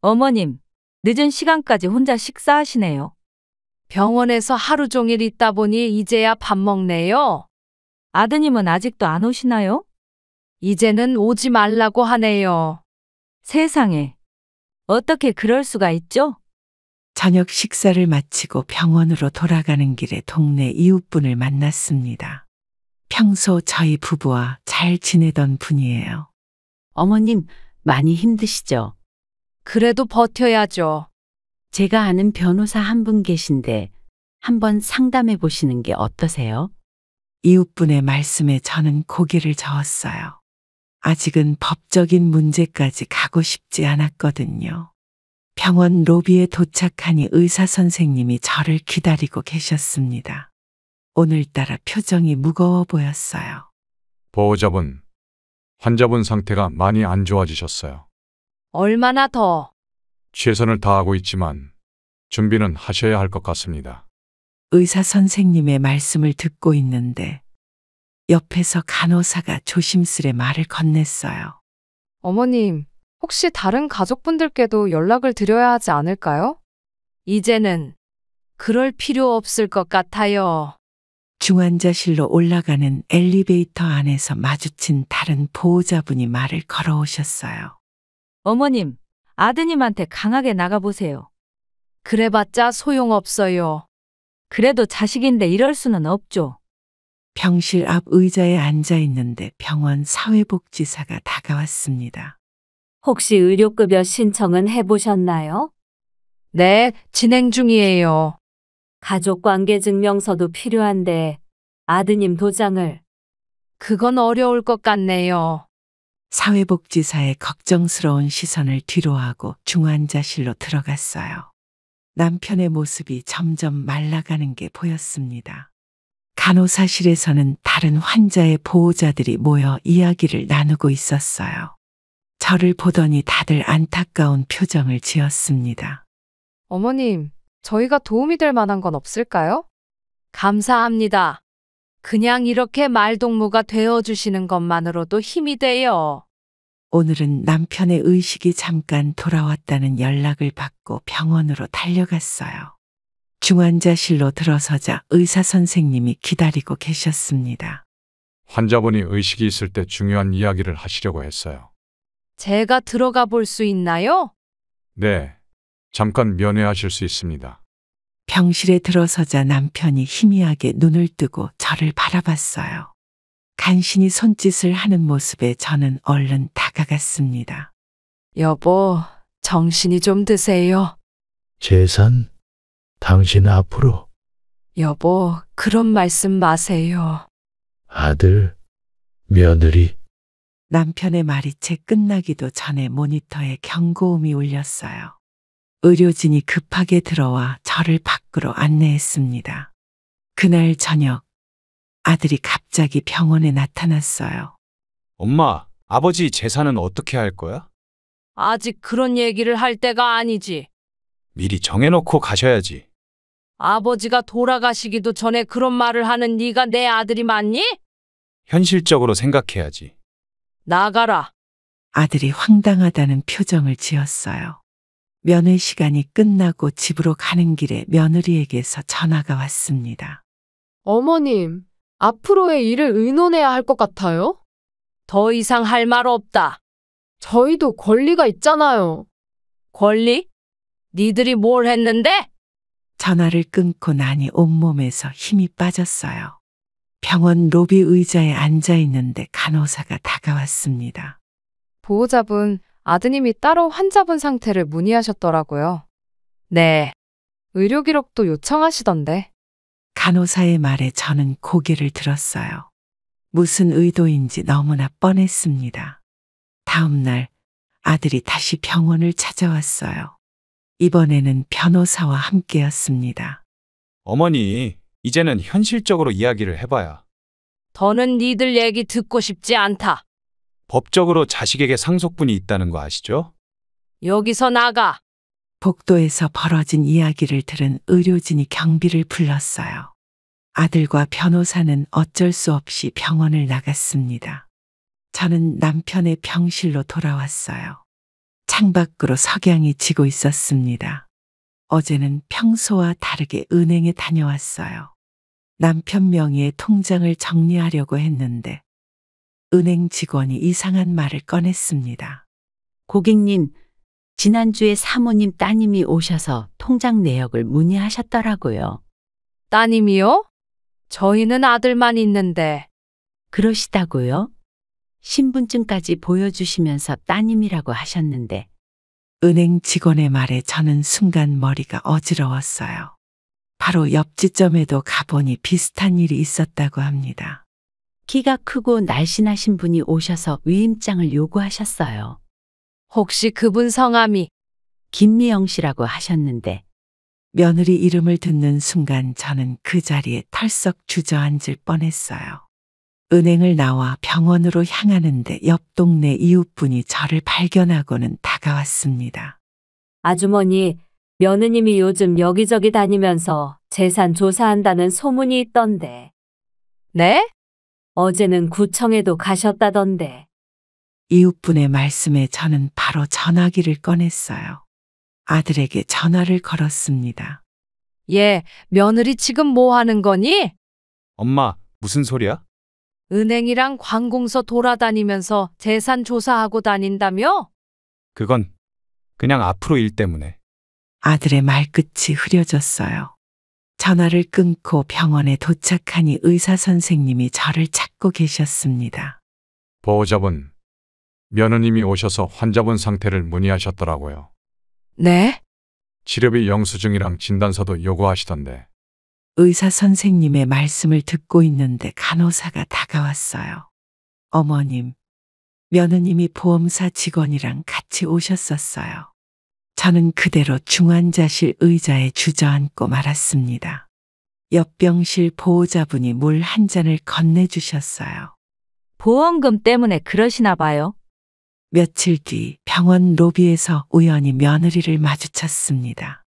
어머님, 늦은 시간까지 혼자 식사하시네요. 병원에서 하루 종일 있다 보니 이제야 밥 먹네요. 아드님은 아직도 안 오시나요? 이제는 오지 말라고 하네요. 세상에, 어떻게 그럴 수가 있죠? 저녁 식사를 마치고 병원으로 돌아가는 길에 동네 이웃분을 만났습니다. 평소 저희 부부와 잘 지내던 분이에요. 어머님, 많이 힘드시죠? 그래도 버텨야죠. 제가 아는 변호사 한 분 계신데 한번 상담해 보시는 게 어떠세요? 이웃분의 말씀에 저는 고개를 저었어요. 아직은 법적인 문제까지 가고 싶지 않았거든요. 병원 로비에 도착하니 의사 선생님이 저를 기다리고 계셨습니다. 오늘따라 표정이 무거워 보였어요. 보호자분, 환자분 상태가 많이 안 좋아지셨어요. 얼마나 더? 최선을 다하고 있지만 준비는 하셔야 할 것 같습니다. 의사 선생님의 말씀을 듣고 있는데 옆에서 간호사가 조심스레 말을 건넸어요. 어머님, 혹시 다른 가족분들께도 연락을 드려야 하지 않을까요? 이제는 그럴 필요 없을 것 같아요. 중환자실로 올라가는 엘리베이터 안에서 마주친 다른 보호자분이 말을 걸어오셨어요. 어머님, 아드님한테 강하게 나가보세요. 그래봤자 소용없어요. 그래도 자식인데 이럴 수는 없죠. 병실 앞 의자에 앉아 있는데 병원 사회복지사가 다가왔습니다. 혹시 의료급여 신청은 해보셨나요? 네, 진행 중이에요. 가족관계증명서도 필요한데 아드님 도장을. 그건 어려울 것 같네요. 사회복지사의 걱정스러운 시선을 뒤로하고 중환자실로 들어갔어요. 남편의 모습이 점점 말라가는 게 보였습니다. 간호사실에서는 다른 환자의 보호자들이 모여 이야기를 나누고 있었어요. 저를 보더니 다들 안타까운 표정을 지었습니다. 어머님, 저희가 도움이 될 만한 건 없을까요? 감사합니다. 그냥 이렇게 말동무가 되어주시는 것만으로도 힘이 돼요. 오늘은 남편의 의식이 잠깐 돌아왔다는 연락을 받고 병원으로 달려갔어요. 중환자실로 들어서자 의사 선생님이 기다리고 계셨습니다. 환자분이 의식이 있을 때 중요한 이야기를 하시려고 했어요. 제가 들어가 볼 수 있나요? 네, 잠깐 면회하실 수 있습니다. 병실에 들어서자 남편이 희미하게 눈을 뜨고 저를 바라봤어요. 간신히 손짓을 하는 모습에 저는 얼른 다가갔습니다. 여보, 정신이 좀 드세요. 재산? 당신 앞으로 여보, 그런 말씀 마세요. 아들, 며느리. 남편의 말이 채 끝나기도 전에 모니터에 경고음이 울렸어요. 의료진이 급하게 들어와 저를 밖으로 안내했습니다. 그날 저녁 아들이 갑자기 병원에 나타났어요. 엄마, 아버지 재산은 어떻게 할 거야? 아직 그런 얘기를 할 때가 아니지. 미리 정해놓고 가셔야지. 아버지가 돌아가시기도 전에 그런 말을 하는 네가 내 아들이 맞니? 현실적으로 생각해야지. 나가라. 아들이 황당하다는 표정을 지었어요. 면회 시간이 끝나고 집으로 가는 길에 며느리에게서 전화가 왔습니다. 어머님, 앞으로의 일을 의논해야 할 것 같아요? 더 이상 할 말 없다. 저희도 권리가 있잖아요. 권리? 니들이 뭘 했는데? 전화를 끊고 나니 온몸에서 힘이 빠졌어요. 병원 로비 의자에 앉아 있는데 간호사가 다가왔습니다. 보호자분, 아드님이 따로 환자분 상태를 문의하셨더라고요. 네. 의료 기록도 요청하시던데. 간호사의 말에 저는 고개를 들었어요. 무슨 의도인지 너무나 뻔했습니다. 다음 날 아들이 다시 병원을 찾아왔어요. 이번에는 변호사와 함께였습니다. 어머니, 이제는 현실적으로 이야기를 해봐야. 더는 니들 얘기 듣고 싶지 않다. 법적으로 자식에게 상속분이 있다는 거 아시죠? 여기서 나가. 복도에서 벌어진 이야기를 들은 의료진이 경비를 불렀어요. 아들과 변호사는 어쩔 수 없이 병원을 나갔습니다. 저는 남편의 병실로 돌아왔어요. 창밖으로 석양이 지고 있었습니다. 어제는 평소와 다르게 은행에 다녀왔어요. 남편 명의의 통장을 정리하려고 했는데 은행 직원이 이상한 말을 꺼냈습니다. 고객님, 지난주에 사모님 따님이 오셔서 통장 내역을 문의하셨더라고요. 따님이요? 저희는 아들만 있는데. 그러시다고요? 신분증까지 보여주시면서 따님이라고 하셨는데. 은행 직원의 말에 저는 순간 머리가 어지러웠어요. 바로 옆지점에도 가보니 비슷한 일이 있었다고 합니다. 키가 크고 날씬하신 분이 오셔서 위임장을 요구하셨어요. 혹시 그분 성함이? 김미영 씨라고 하셨는데. 며느리 이름을 듣는 순간 저는 그 자리에 털썩 주저앉을 뻔했어요. 은행을 나와 병원으로 향하는데 옆 동네 이웃분이 저를 발견하고는 다가왔습니다. 아주머니, 며느님이 요즘 여기저기 다니면서 재산 조사한다는 소문이 있던데. 네? 어제는 구청에도 가셨다던데. 이웃분의 말씀에 저는 바로 전화기를 꺼냈어요. 아들에게 전화를 걸었습니다. 얘, 며느리 지금 뭐 하는 거니? 엄마, 무슨 소리야? 은행이랑 관공서 돌아다니면서 재산 조사하고 다닌다며? 그건 그냥 앞으로 일 때문에. 아들의 말끝이 흐려졌어요. 전화를 끊고 병원에 도착하니 의사 선생님이 저를 찾고 계셨습니다. 보호자분, 며느님이 오셔서 환자분 상태를 문의하셨더라고요. 네? 치료비 영수증이랑 진단서도 요구하시던데. 의사 선생님의 말씀을 듣고 있는데 간호사가 다가왔어요. 어머님, 며느님이 보험사 직원이랑 같이 오셨었어요. 저는 그대로 중환자실 의자에 주저앉고 말았습니다. 옆병실 보호자분이 물 한 잔을 건네주셨어요. 보험금 때문에 그러시나 봐요. 며칠 뒤 병원 로비에서 우연히 며느리를 마주쳤습니다.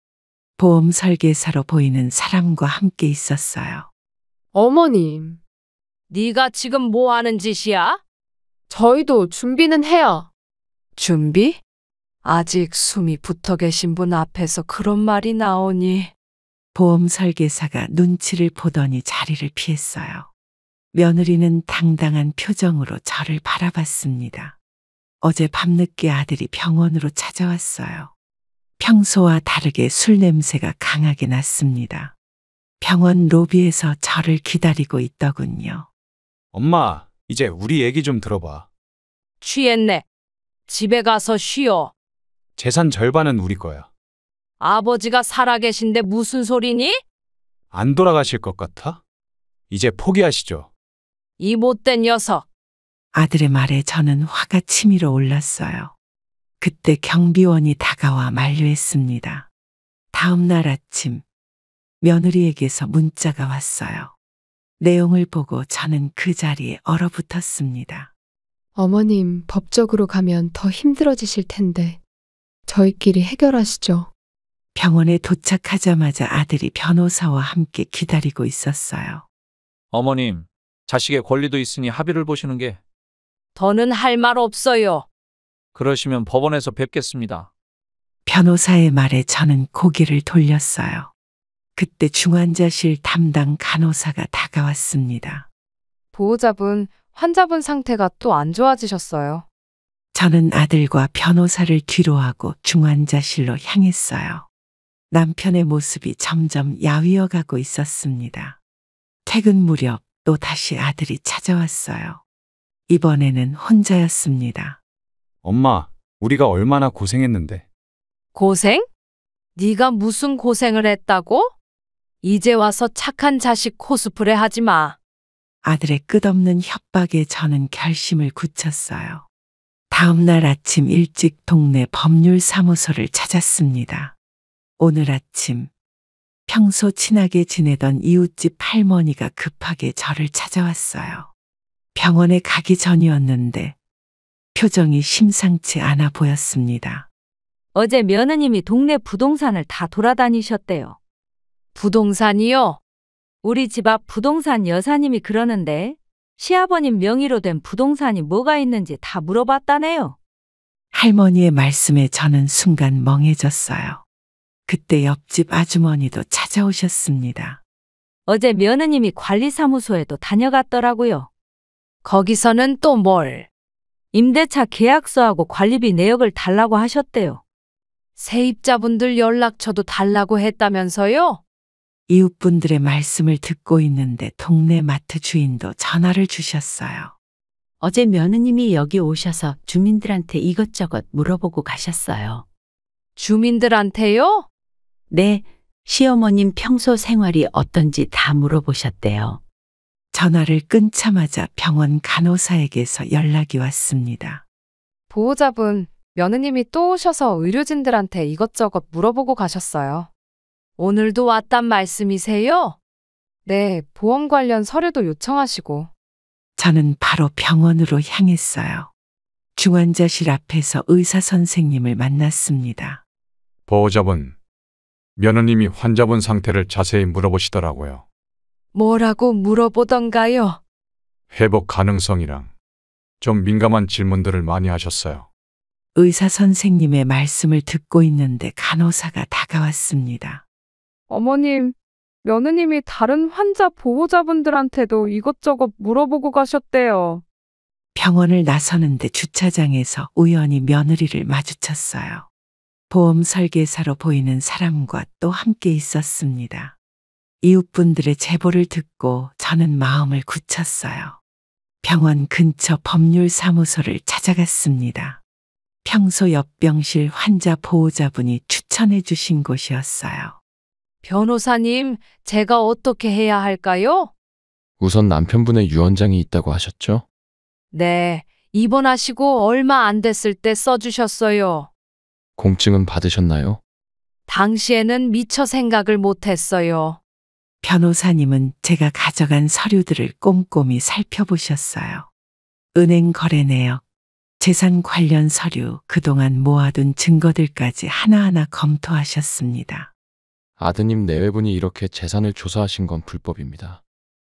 보험 설계사로 보이는 사람과 함께 있었어요. 어머님, 네가 지금 뭐 하는 짓이야? 저희도 준비는 해요. 준비? 아직 숨이 붙어 계신 분 앞에서 그런 말이 나오니. 보험 설계사가 눈치를 보더니 자리를 피했어요. 며느리는 당당한 표정으로 저를 바라봤습니다. 어제 밤늦게 아들이 병원으로 찾아왔어요. 평소와 다르게 술 냄새가 강하게 났습니다. 병원 로비에서 저를 기다리고 있더군요. 엄마, 이제 우리 얘기 좀 들어봐. 취했네. 집에 가서 쉬어. 재산 절반은 우리 거야. 아버지가 살아계신데 무슨 소리니? 안 돌아가실 것 같아? 이제 포기하시죠. 이 못된 녀석. 아들의 말에 저는 화가 치밀어 올랐어요. 그때 경비원이 다가와 만류했습니다. 다음 날 아침 며느리에게서 문자가 왔어요. 내용을 보고 저는 그 자리에 얼어붙었습니다. 어머님, 법적으로 가면 더 힘들어지실 텐데 저희끼리 해결하시죠. 병원에 도착하자마자 아들이 변호사와 함께 기다리고 있었어요. 어머님, 자식의 권리도 있으니 합의를 보시는 게. 더는 할 말 없어요. 그러시면 법원에서 뵙겠습니다. 변호사의 말에 저는 고개를 돌렸어요. 그때 중환자실 담당 간호사가 다가왔습니다. 보호자분, 환자분 상태가 또 안 좋아지셨어요. 저는 아들과 변호사를 뒤로하고 중환자실로 향했어요. 남편의 모습이 점점 야위어 가고 있었습니다. 퇴근 무렵 또 다시 아들이 찾아왔어요. 이번에는 혼자였습니다. 엄마, 우리가 얼마나 고생했는데. 고생? 네가 무슨 고생을 했다고? 이제 와서 착한 자식 코스프레 하지 마. 아들의 끝없는 협박에 저는 결심을 굳혔어요. 다음 날 아침 일찍 동네 법률사무소를 찾았습니다. 오늘 아침 평소 친하게 지내던 이웃집 할머니가 급하게 저를 찾아왔어요. 병원에 가기 전이었는데 표정이 심상치 않아 보였습니다. 어제 며느님이 동네 부동산을 다 돌아다니셨대요. 부동산이요? 우리 집 앞 부동산 여사님이 그러는데 시아버님 명의로 된 부동산이 뭐가 있는지 다 물어봤다네요. 할머니의 말씀에 저는 순간 멍해졌어요. 그때 옆집 아주머니도 찾아오셨습니다. 어제 며느님이 관리사무소에도 다녀갔더라고요. 거기서는 또 뭘? 임대차 계약서하고 관리비 내역을 달라고 하셨대요. 세입자분들 연락처도 달라고 했다면서요? 이웃분들의 말씀을 듣고 있는데 동네 마트 주인도 전화를 주셨어요. 어제 며느님이 여기 오셔서 주민들한테 이것저것 물어보고 가셨어요. 주민들한테요? 네, 시어머님 평소 생활이 어떤지 다 물어보셨대요. 전화를 끊자마자 병원 간호사에게서 연락이 왔습니다. 보호자분, 며느님이 또 오셔서 의료진들한테 이것저것 물어보고 가셨어요. 오늘도 왔단 말씀이세요? 네, 보험 관련 서류도 요청하시고. 저는 바로 병원으로 향했어요. 중환자실 앞에서 의사 선생님을 만났습니다. 보호자분, 며느님이 환자분 상태를 자세히 물어보시더라고요. 뭐라고 물어보던가요? 회복 가능성이랑 좀 민감한 질문들을 많이 하셨어요. 의사 선생님의 말씀을 듣고 있는데 간호사가 다가왔습니다. 어머님, 며느님이 다른 환자 보호자분들한테도 이것저것 물어보고 가셨대요. 병원을 나서는데 주차장에서 우연히 며느리를 마주쳤어요. 보험 설계사로 보이는 사람과 또 함께 있었습니다. 이웃분들의 제보를 듣고 저는 마음을 굳혔어요. 병원 근처 법률사무소를 찾아갔습니다. 평소 옆병실 환자 보호자분이 추천해 주신 곳이었어요. 변호사님, 제가 어떻게 해야 할까요? 우선 남편분의 유언장이 있다고 하셨죠? 네, 입원하시고 얼마 안 됐을 때 써주셨어요. 공증은 받으셨나요? 당시에는 미처 생각을 못했어요. 변호사님은 제가 가져간 서류들을 꼼꼼히 살펴보셨어요. 은행 거래 내역, 재산 관련 서류, 그동안 모아둔 증거들까지 하나하나 검토하셨습니다. 아드님 내외분이 이렇게 재산을 조사하신 건 불법입니다.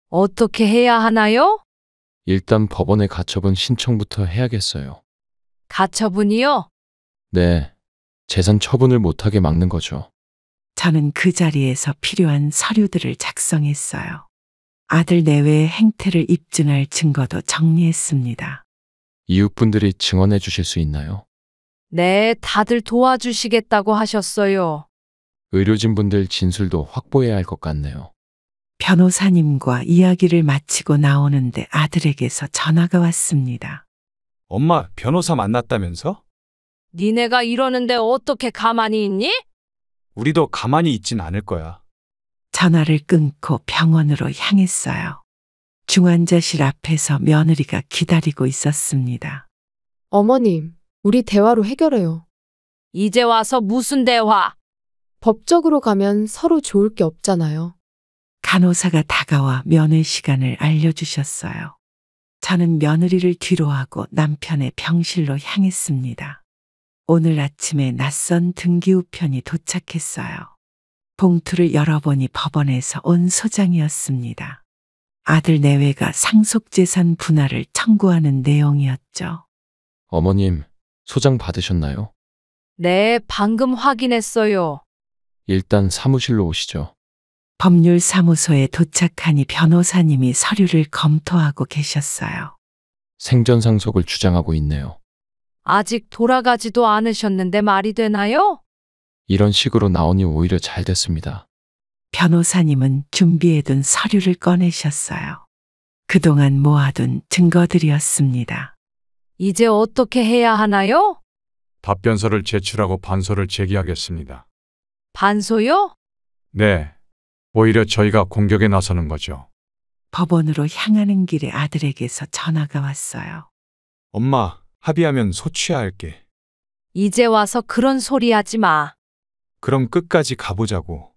어떻게 해야 하나요? 일단 법원에 가처분 신청부터 해야겠어요. 가처분이요? 네, 재산 처분을 못하게 막는 거죠. 저는 그 자리에서 필요한 서류들을 작성했어요. 아들 내외의 행태를 입증할 증거도 정리했습니다. 이웃분들이 증언해 주실 수 있나요? 네, 다들 도와주시겠다고 하셨어요. 의료진분들 진술도 확보해야 할 것 같네요. 변호사님과 이야기를 마치고 나오는데 아들에게서 전화가 왔습니다. 엄마, 변호사 만났다면서? 니네가 이러는데 어떻게 가만히 있니? 우리도 가만히 있진 않을 거야. 전화를 끊고 병원으로 향했어요. 중환자실 앞에서 며느리가 기다리고 있었습니다. 어머님, 우리 대화로 해결해요. 이제 와서 무슨 대화? 법적으로 가면 서로 좋을 게 없잖아요. 간호사가 다가와 면회 시간을 알려주셨어요. 저는 며느리를 뒤로하고 남편의 병실로 향했습니다. 오늘 아침에 낯선 등기우편이 도착했어요. 봉투를 열어보니 법원에서 온 소장이었습니다. 아들 내외가 상속재산 분할을 청구하는 내용이었죠. 어머님, 소장 받으셨나요? 네, 방금 확인했어요. 일단 사무실로 오시죠. 법률사무소에 도착하니 변호사님이 서류를 검토하고 계셨어요. 생전 상속을 주장하고 있네요. 아직 돌아가지도 않으셨는데 말이 되나요? 이런 식으로 나오니 오히려 잘 됐습니다. 변호사님은 준비해둔 서류를 꺼내셨어요. 그동안 모아둔 증거들이었습니다. 이제 어떻게 해야 하나요? 답변서를 제출하고 반소를 제기하겠습니다. 반소요? 네. 오히려 저희가 공격에 나서는 거죠. 법원으로 향하는 길에 아들에게서 전화가 왔어요. 엄마, 합의하면 소취하할게. 이제 와서 그런 소리 하지 마. 그럼 끝까지 가보자고.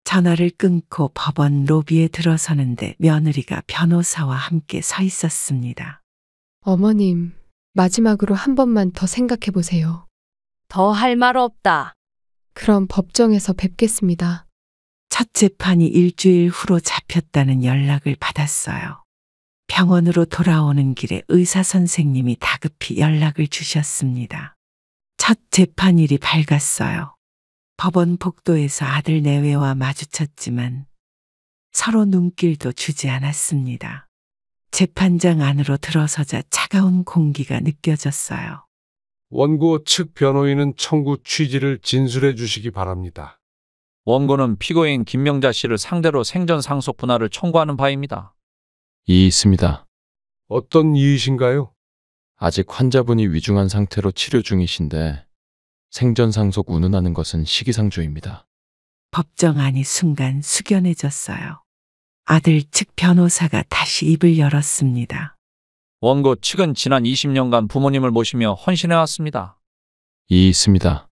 전화를 끊고 법원 로비에 들어서는데 며느리가 변호사와 함께 서 있었습니다. 어머님, 마지막으로 한 번만 더 생각해 보세요. 더 할 말 없다. 그럼 법정에서 뵙겠습니다. 첫 재판이 일주일 후로 잡혔다는 연락을 받았어요. 병원으로 돌아오는 길에 의사 선생님이 다급히 연락을 주셨습니다. 첫 재판일이 밝았어요. 법원 복도에서 아들 내외와 마주쳤지만 서로 눈길도 주지 않았습니다. 재판장 안으로 들어서자 차가운 공기가 느껴졌어요. 원고 측 변호인은 청구 취지를 진술해 주시기 바랍니다. 원고는 피고인 김명자 씨를 상대로 생전 상속 분할을 청구하는 바입니다. 이의 있습니다. 어떤 이의신가요? 아직 환자분이 위중한 상태로 치료 중이신데 생전 상속 운운하는 것은 시기상조입니다. 법정 안이 순간 숙연해졌어요. 아들 측 변호사가 다시 입을 열었습니다. 원고 측은 지난 20년간 부모님을 모시며 헌신해왔습니다. 이의 있습니다.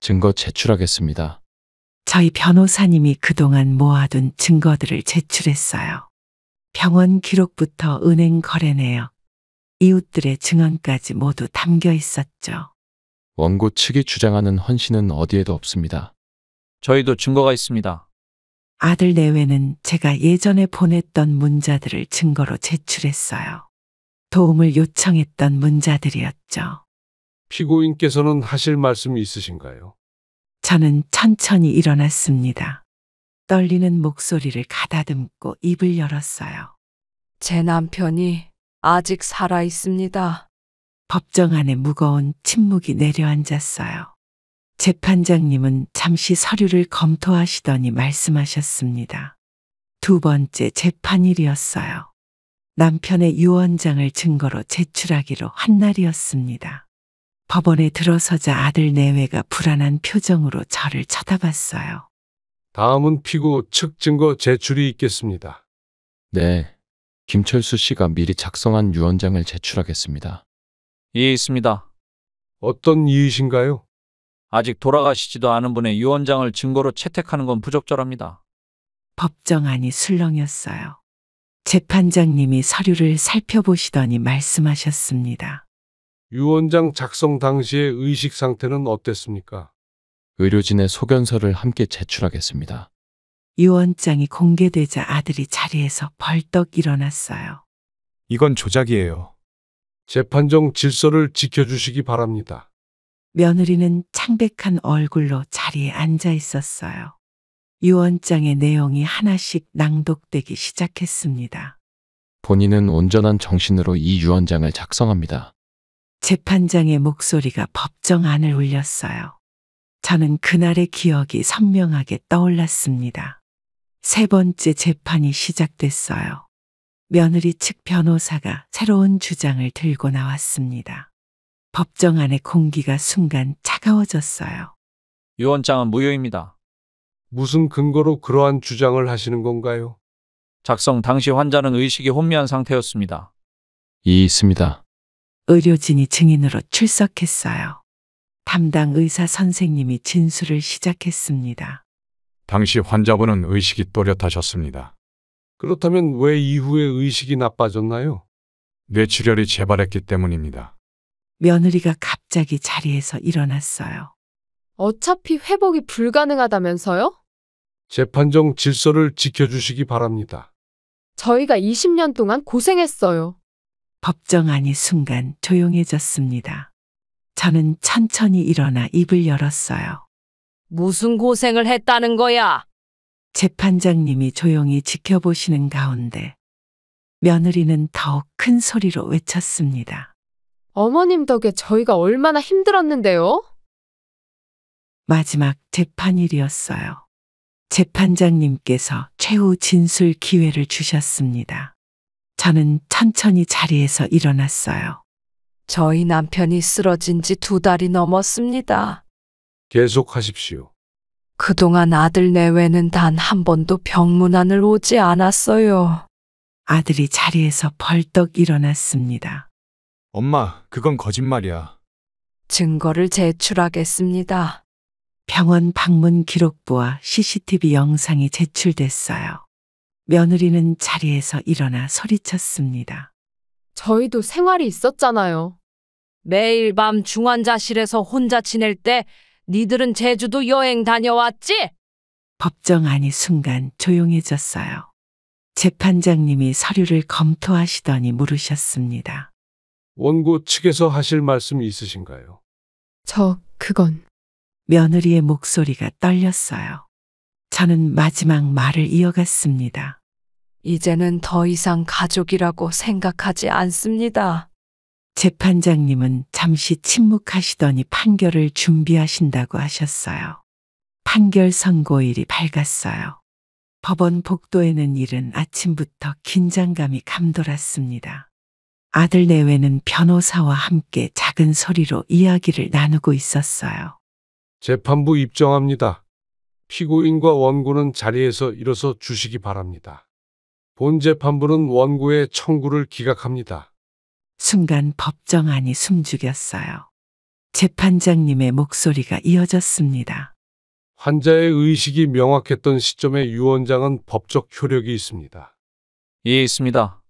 증거 제출하겠습니다. 저희 변호사님이 그동안 모아둔 증거들을 제출했어요. 병원 기록부터 은행 거래 내역, 이웃들의 증언까지 모두 담겨 있었죠. 원고 측이 주장하는 헌신은 어디에도 없습니다. 저희도 증거가 있습니다. 아들 내외는 제가 예전에 보냈던 문자들을 증거로 제출했어요. 도움을 요청했던 문자들이었죠. 피고인께서는 하실 말씀이 있으신가요? 저는 천천히 일어났습니다. 떨리는 목소리를 가다듬고 입을 열었어요. 제 남편이 아직 살아 있습니다. 법정 안에 무거운 침묵이 내려앉았어요. 재판장님은 잠시 서류를 검토하시더니 말씀하셨습니다. 두 번째 재판일이었어요. 남편의 유언장을 증거로 제출하기로 한 날이었습니다. 법원에 들어서자 아들 내외가 불안한 표정으로 저를 쳐다봤어요. 다음은 피고 측 증거 제출이 있겠습니다. 네. 김철수 씨가 미리 작성한 유언장을 제출하겠습니다. 이해 있습니다. 어떤 이의신가요? 아직 돌아가시지도 않은 분의 유언장을 증거로 채택하는 건 부적절합니다. 법정 안이 술렁였어요. 재판장님이 서류를 살펴보시더니 말씀하셨습니다. 유언장 작성 당시의 의식 상태는 어땠습니까? 의료진의 소견서를 함께 제출하겠습니다. 유언장이 공개되자 아들이 자리에서 벌떡 일어났어요. 이건 조작이에요. 재판정 질서를 지켜주시기 바랍니다. 며느리는 창백한 얼굴로 자리에 앉아 있었어요. 유언장의 내용이 하나씩 낭독되기 시작했습니다. 본인은 온전한 정신으로 이 유언장을 작성합니다. 재판장의 목소리가 법정 안을 울렸어요. 저는 그날의 기억이 선명하게 떠올랐습니다. 세 번째 재판이 시작됐어요. 며느리 측 변호사가 새로운 주장을 들고 나왔습니다. 법정 안의 공기가 순간 차가워졌어요. 유언장은 무효입니다. 무슨 근거로 그러한 주장을 하시는 건가요? 작성 당시 환자는 의식이 혼미한 상태였습니다. 이의 있습니다. 의료진이 증인으로 출석했어요. 담당 의사 선생님이 진술을 시작했습니다. 당시 환자분은 의식이 또렷하셨습니다. 그렇다면 왜 이후에 의식이 나빠졌나요? 뇌출혈이 재발했기 때문입니다. 며느리가 갑자기 자리에서 일어났어요. 어차피 회복이 불가능하다면서요? 재판정 질서를 지켜주시기 바랍니다. 저희가 20년 동안 고생했어요. 법정 안이 순간 조용해졌습니다. 저는 천천히 일어나 입을 열었어요. 무슨 고생을 했다는 거야? 재판장님이 조용히 지켜보시는 가운데 며느리는 더욱 큰 소리로 외쳤습니다. 어머님 덕에 저희가 얼마나 힘들었는데요? 마지막 재판일이었어요. 재판장님께서 최후 진술 기회를 주셨습니다. 저는 천천히 자리에서 일어났어요. 저희 남편이 쓰러진 지 2달이 넘었습니다. 계속하십시오. 그동안 아들 내외는 단 한 번도 병문안을 오지 않았어요. 아들이 자리에서 벌떡 일어났습니다. 엄마, 그건 거짓말이야. 증거를 제출하겠습니다. 병원 방문 기록부와 CCTV 영상이 제출됐어요. 며느리는 자리에서 일어나 소리쳤습니다. 저희도 생활이 있었잖아요. 매일 밤 중환자실에서 혼자 지낼 때 니들은 제주도 여행 다녀왔지? 법정 안이 순간 조용해졌어요. 재판장님이 서류를 검토하시더니 물으셨습니다. 원고 측에서 하실 말씀 있으신가요? 그건. 며느리의 목소리가 떨렸어요. 저는 마지막 말을 이어갔습니다. 이제는 더 이상 가족이라고 생각하지 않습니다. 재판장님은 잠시 침묵하시더니 판결을 준비하신다고 하셨어요. 판결 선고일이 밝았어요. 법원 복도에는 이른 아침부터 긴장감이 감돌았습니다. 아들 내외는 변호사와 함께 작은 소리로 이야기를 나누고 있었어요. 재판부 입정합니다. 피고인과 원고는 자리에서 일어서 주시기 바랍니다. 본 재판부는 원고의 청구를 기각합니다. 순간 법정 안이 숨죽였어요. 재판장님의 목소리가 이어졌습니다. 환자의 의식이 명확했던 시점에 유언장은 법적 효력이 있습니다. 예, 있습니다.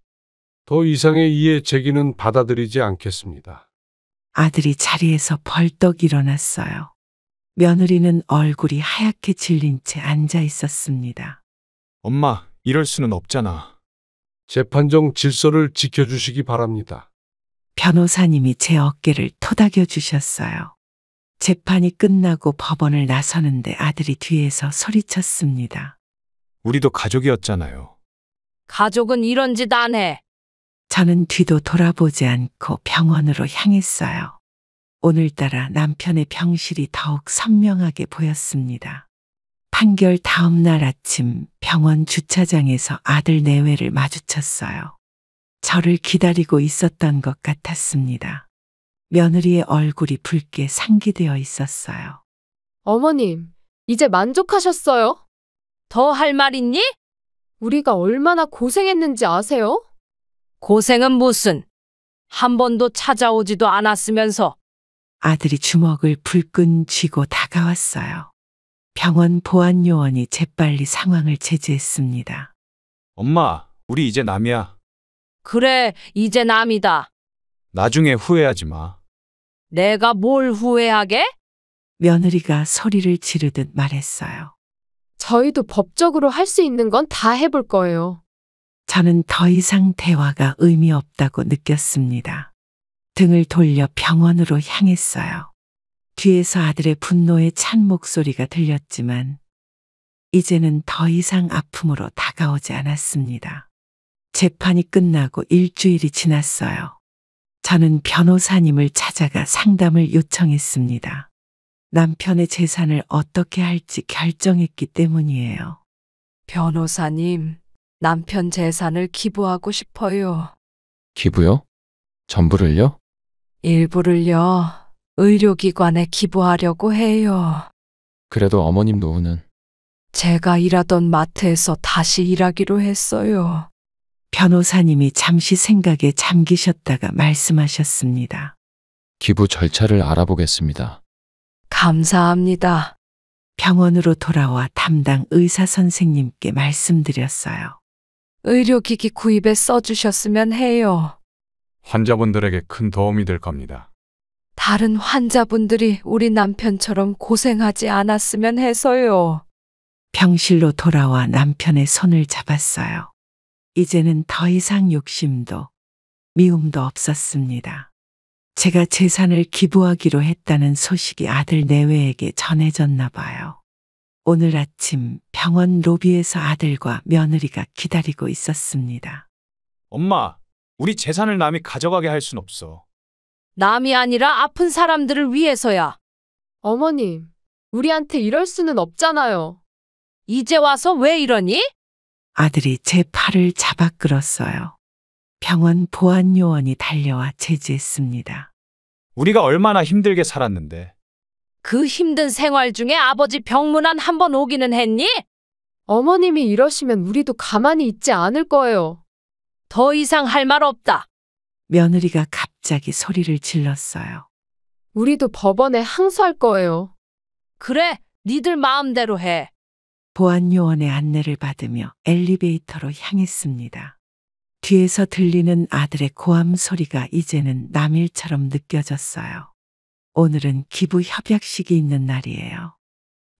더 이상의 이해 제기는 받아들이지 않겠습니다. 아들이 자리에서 벌떡 일어났어요. 며느리는 얼굴이 하얗게 질린 채 앉아 있었습니다. 엄마, 이럴 수는 없잖아. 재판정 질서를 지켜주시기 바랍니다. 변호사님이 제 어깨를 토닥여 주셨어요. 재판이 끝나고 법원을 나서는데 아들이 뒤에서 소리쳤습니다. 우리도 가족이었잖아요. 가족은 이런 짓 안 해. 저는 뒤도 돌아보지 않고 병원으로 향했어요. 오늘따라 남편의 병실이 더욱 선명하게 보였습니다. 판결 다음 날 아침 병원 주차장에서 아들 내외를 마주쳤어요. 저를 기다리고 있었던 것 같았습니다. 며느리의 얼굴이 붉게 상기되어 있었어요. 어머님, 이제 만족하셨어요? 더 할 말 있니? 우리가 얼마나 고생했는지 아세요? 고생은 무슨? 한 번도 찾아오지도 않았으면서. 아들이 주먹을 불끈 쥐고 다가왔어요. 병원 보안 요원이 재빨리 상황을 제지했습니다. 엄마, 우리 이제 남이야. 그래, 이제 남이다. 나중에 후회하지 마. 내가 뭘 후회하게? 며느리가 소리를 지르듯 말했어요. 저희도 법적으로 할 수 있는 건 다 해볼 거예요. 저는 더 이상 대화가 의미 없다고 느꼈습니다. 등을 돌려 병원으로 향했어요. 뒤에서 아들의 분노에 찬 목소리가 들렸지만 이제는 더 이상 아픔으로 다가오지 않았습니다. 재판이 끝나고 일주일이 지났어요. 저는 변호사님을 찾아가 상담을 요청했습니다. 남편의 재산을 어떻게 할지 결정했기 때문이에요. 변호사님, 남편 재산을 기부하고 싶어요. 기부요? 전부를요? 일부를요. 의료기관에 기부하려고 해요. 그래도 어머님 노후는 제가 일하던 마트에서 다시 일하기로 했어요. 변호사님이 잠시 생각에 잠기셨다가 말씀하셨습니다. 기부 절차를 알아보겠습니다. 감사합니다. 병원으로 돌아와 담당 의사 선생님께 말씀드렸어요. 의료기기 구입에 써주셨으면 해요. 환자분들에게 큰 도움이 될 겁니다. 다른 환자분들이 우리 남편처럼 고생하지 않았으면 해서요. 병실로 돌아와 남편의 손을 잡았어요. 이제는 더 이상 욕심도 미움도 없었습니다. 제가 재산을 기부하기로 했다는 소식이 아들 내외에게 전해졌나 봐요. 오늘 아침 병원 로비에서 아들과 며느리가 기다리고 있었습니다. 엄마, 우리 재산을 남이 가져가게 할 순 없어. 남이 아니라 아픈 사람들을 위해서야. 어머님, 우리한테 이럴 수는 없잖아요. 이제 와서 왜 이러니? 아들이 제 팔을 잡아 끌었어요. 병원 보안요원이 달려와 제지했습니다. 우리가 얼마나 힘들게 살았는데. 그 힘든 생활 중에 아버지 병문안 한 번 오기는 했니? 어머님이 이러시면 우리도 가만히 있지 않을 거예요. 더 이상 할 말 없다. 며느리가 갑자기 소리를 질렀어요. 우리도 법원에 항소할 거예요. 그래, 니들 마음대로 해. 보안요원의 안내를 받으며 엘리베이터로 향했습니다. 뒤에서 들리는 아들의 고함 소리가 이제는 남일처럼 느껴졌어요. 오늘은 기부 협약식이 있는 날이에요.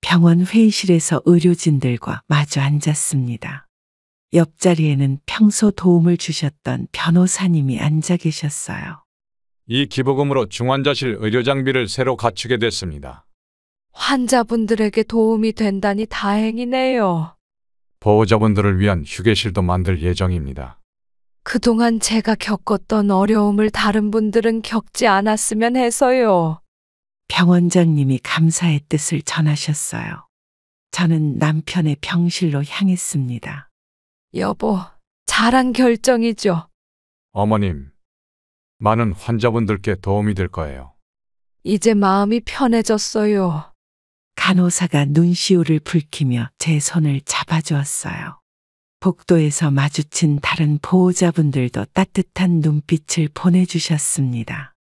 병원 회의실에서 의료진들과 마주 앉았습니다. 옆자리에는 평소 도움을 주셨던 변호사님이 앉아 계셨어요. 이 기부금으로 중환자실 의료 장비를 새로 갖추게 됐습니다. 환자분들에게 도움이 된다니 다행이네요. 보호자분들을 위한 휴게실도 만들 예정입니다. 그동안 제가 겪었던 어려움을 다른 분들은 겪지 않았으면 해서요. 병원장님이 감사의 뜻을 전하셨어요. 저는 남편의 병실로 향했습니다. 여보, 잘한 결정이죠. 어머님, 많은 환자분들께 도움이 될 거예요. 이제 마음이 편해졌어요. 간호사가 눈시울을 붉히며 제 손을 잡아주었어요. 복도에서 마주친 다른 보호자분들도 따뜻한 눈빛을 보내주셨습니다.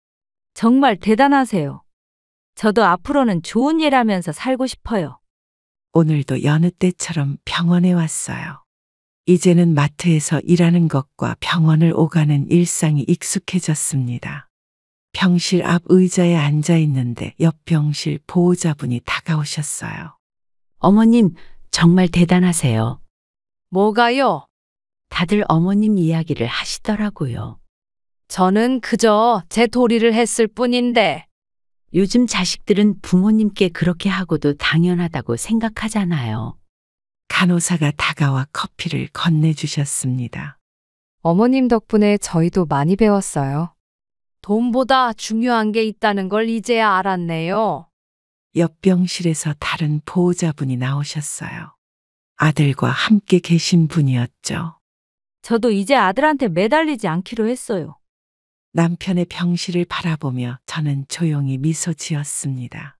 정말 대단하세요. 저도 앞으로는 좋은 일 하면서 살고 싶어요. 오늘도 여느 때처럼 병원에 왔어요. 이제는 마트에서 일하는 것과 병원을 오가는 일상이 익숙해졌습니다. 병실 앞 의자에 앉아 있는데 옆 병실 보호자분이 다가오셨어요. 어머님, 정말 대단하세요. 뭐가요? 다들 어머님 이야기를 하시더라고요. 저는 그저 제 도리를 했을 뿐인데. 요즘 자식들은 부모님께 그렇게 하고도 당연하다고 생각하잖아요. 간호사가 다가와 커피를 건네주셨습니다. 어머님 덕분에 저희도 많이 배웠어요. 돈보다 중요한 게 있다는 걸 이제야 알았네요. 옆 병실에서 다른 보호자분이 나오셨어요. 아들과 함께 계신 분이었죠. 저도 이제 아들한테 매달리지 않기로 했어요. 남편의 병실을 바라보며 저는 조용히 미소 지었습니다.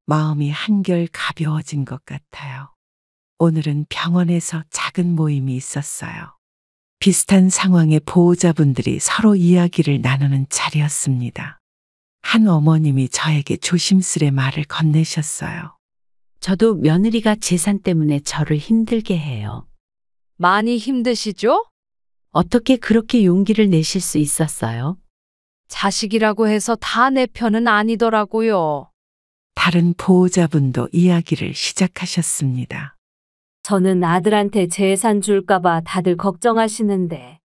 마음이 한결 가벼워진 것 같아요. 오늘은 병원에서 작은 모임이 있었어요. 비슷한 상황의 보호자분들이 서로 이야기를 나누는 자리였습니다. 한 어머님이 저에게 조심스레 말을 건네셨어요. 저도 며느리가 재산 때문에 저를 힘들게 해요. 많이 힘드시죠? 어떻게 그렇게 용기를 내실 수 있었어요? 자식이라고 해서 다 내 편은 아니더라고요. 다른 보호자분도 이야기를 시작하셨습니다. 저는 아들한테 재산 줄까봐 다들 걱정하시는데.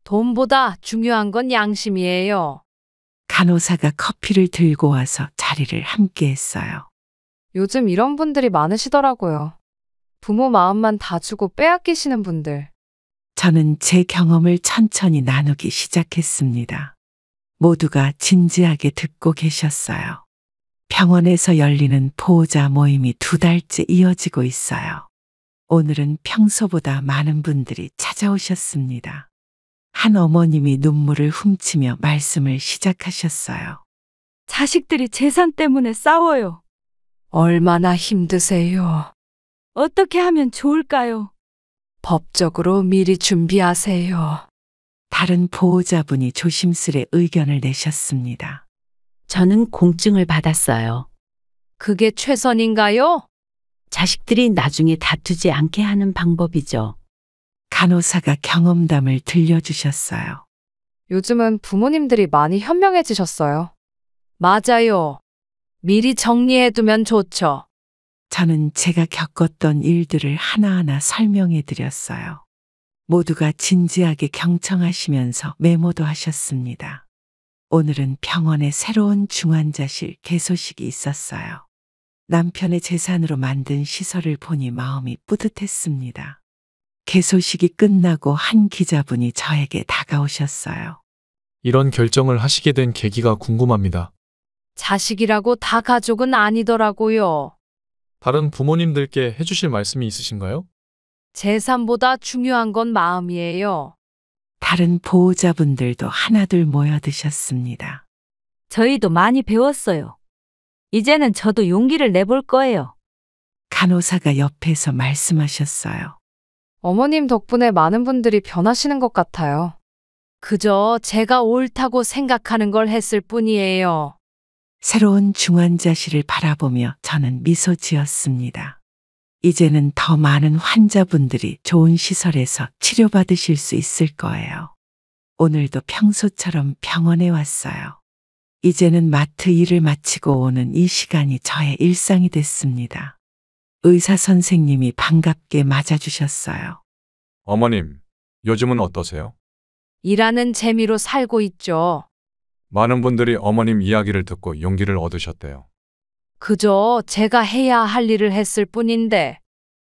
돈보다 중요한 건 양심이에요. 간호사가 커피를 들고 와서 자리를 함께 했어요. 요즘 이런 분들이 많으시더라고요. 부모 마음만 다 주고 빼앗기시는 분들. 저는 제 경험을 천천히 나누기 시작했습니다. 모두가 진지하게 듣고 계셨어요. 병원에서 열리는 보호자 모임이 2달째 이어지고 있어요. 오늘은 평소보다 많은 분들이 찾아오셨습니다. 한 어머님이 눈물을 훔치며 말씀을 시작하셨어요. 자식들이 재산 때문에 싸워요. 얼마나 힘드세요. 어떻게 하면 좋을까요? 법적으로 미리 준비하세요. 다른 보호자분이 조심스레 의견을 내셨습니다. 저는 공증을 받았어요. 그게 최선인가요? 자식들이 나중에 다투지 않게 하는 방법이죠. 간호사가 경험담을 들려주셨어요. 요즘은 부모님들이 많이 현명해지셨어요. 맞아요. 미리 정리해두면 좋죠. 저는 제가 겪었던 일들을 하나하나 설명해 드렸어요. 모두가 진지하게 경청하시면서 메모도 하셨습니다. 오늘은 병원에 새로운 중환자실 개소식이 있었어요. 남편의 재산으로 만든 시설을 보니 마음이 뿌듯했습니다. 개소식이 끝나고 한 기자분이 저에게 다가오셨어요. 이런 결정을 하시게 된 계기가 궁금합니다. 자식이라고 다 가족은 아니더라고요. 다른 부모님들께 해주실 말씀이 있으신가요? 재산보다 중요한 건 마음이에요. 다른 보호자분들도 하나둘 모여드셨습니다. 저희도 많이 배웠어요. 이제는 저도 용기를 내볼 거예요. 간호사가 옆에서 말씀하셨어요. 어머님 덕분에 많은 분들이 변하시는 것 같아요. 그저 제가 옳다고 생각하는 걸 했을 뿐이에요. 새로운 중환자실을 바라보며 저는 미소 지었습니다. 이제는 더 많은 환자분들이 좋은 시설에서 치료받으실 수 있을 거예요. 오늘도 평소처럼 병원에 왔어요. 이제는 마트 일을 마치고 오는 이 시간이 저의 일상이 됐습니다. 의사 선생님이 반갑게 맞아주셨어요. 어머님, 요즘은 어떠세요? 일하는 재미로 살고 있죠. 많은 분들이 어머님 이야기를 듣고 용기를 얻으셨대요. 그저 제가 해야 할 일을 했을 뿐인데.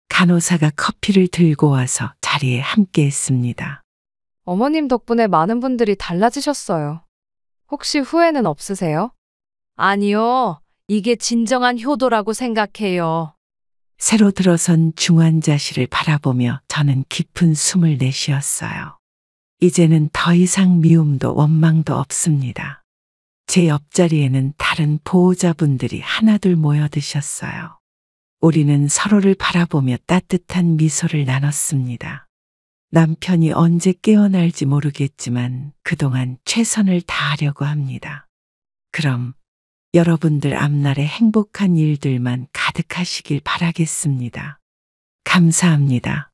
간호사가 커피를 들고 와서 자리에 함께 했습니다. 어머님 덕분에 많은 분들이 달라지셨어요. 혹시 후회는 없으세요? 아니요. 이게 진정한 효도라고 생각해요. 새로 들어선 중환자실을 바라보며 저는 깊은 숨을 내쉬었어요. 이제는 더 이상 미움도 원망도 없습니다. 제 옆자리에는 다른 보호자분들이 하나둘 모여드셨어요. 우리는 서로를 바라보며 따뜻한 미소를 나눴습니다. 남편이 언제 깨어날지 모르겠지만 그동안 최선을 다하려고 합니다. 그럼 여러분들 앞날에 행복한 일들만 가득하시길 바라겠습니다. 감사합니다.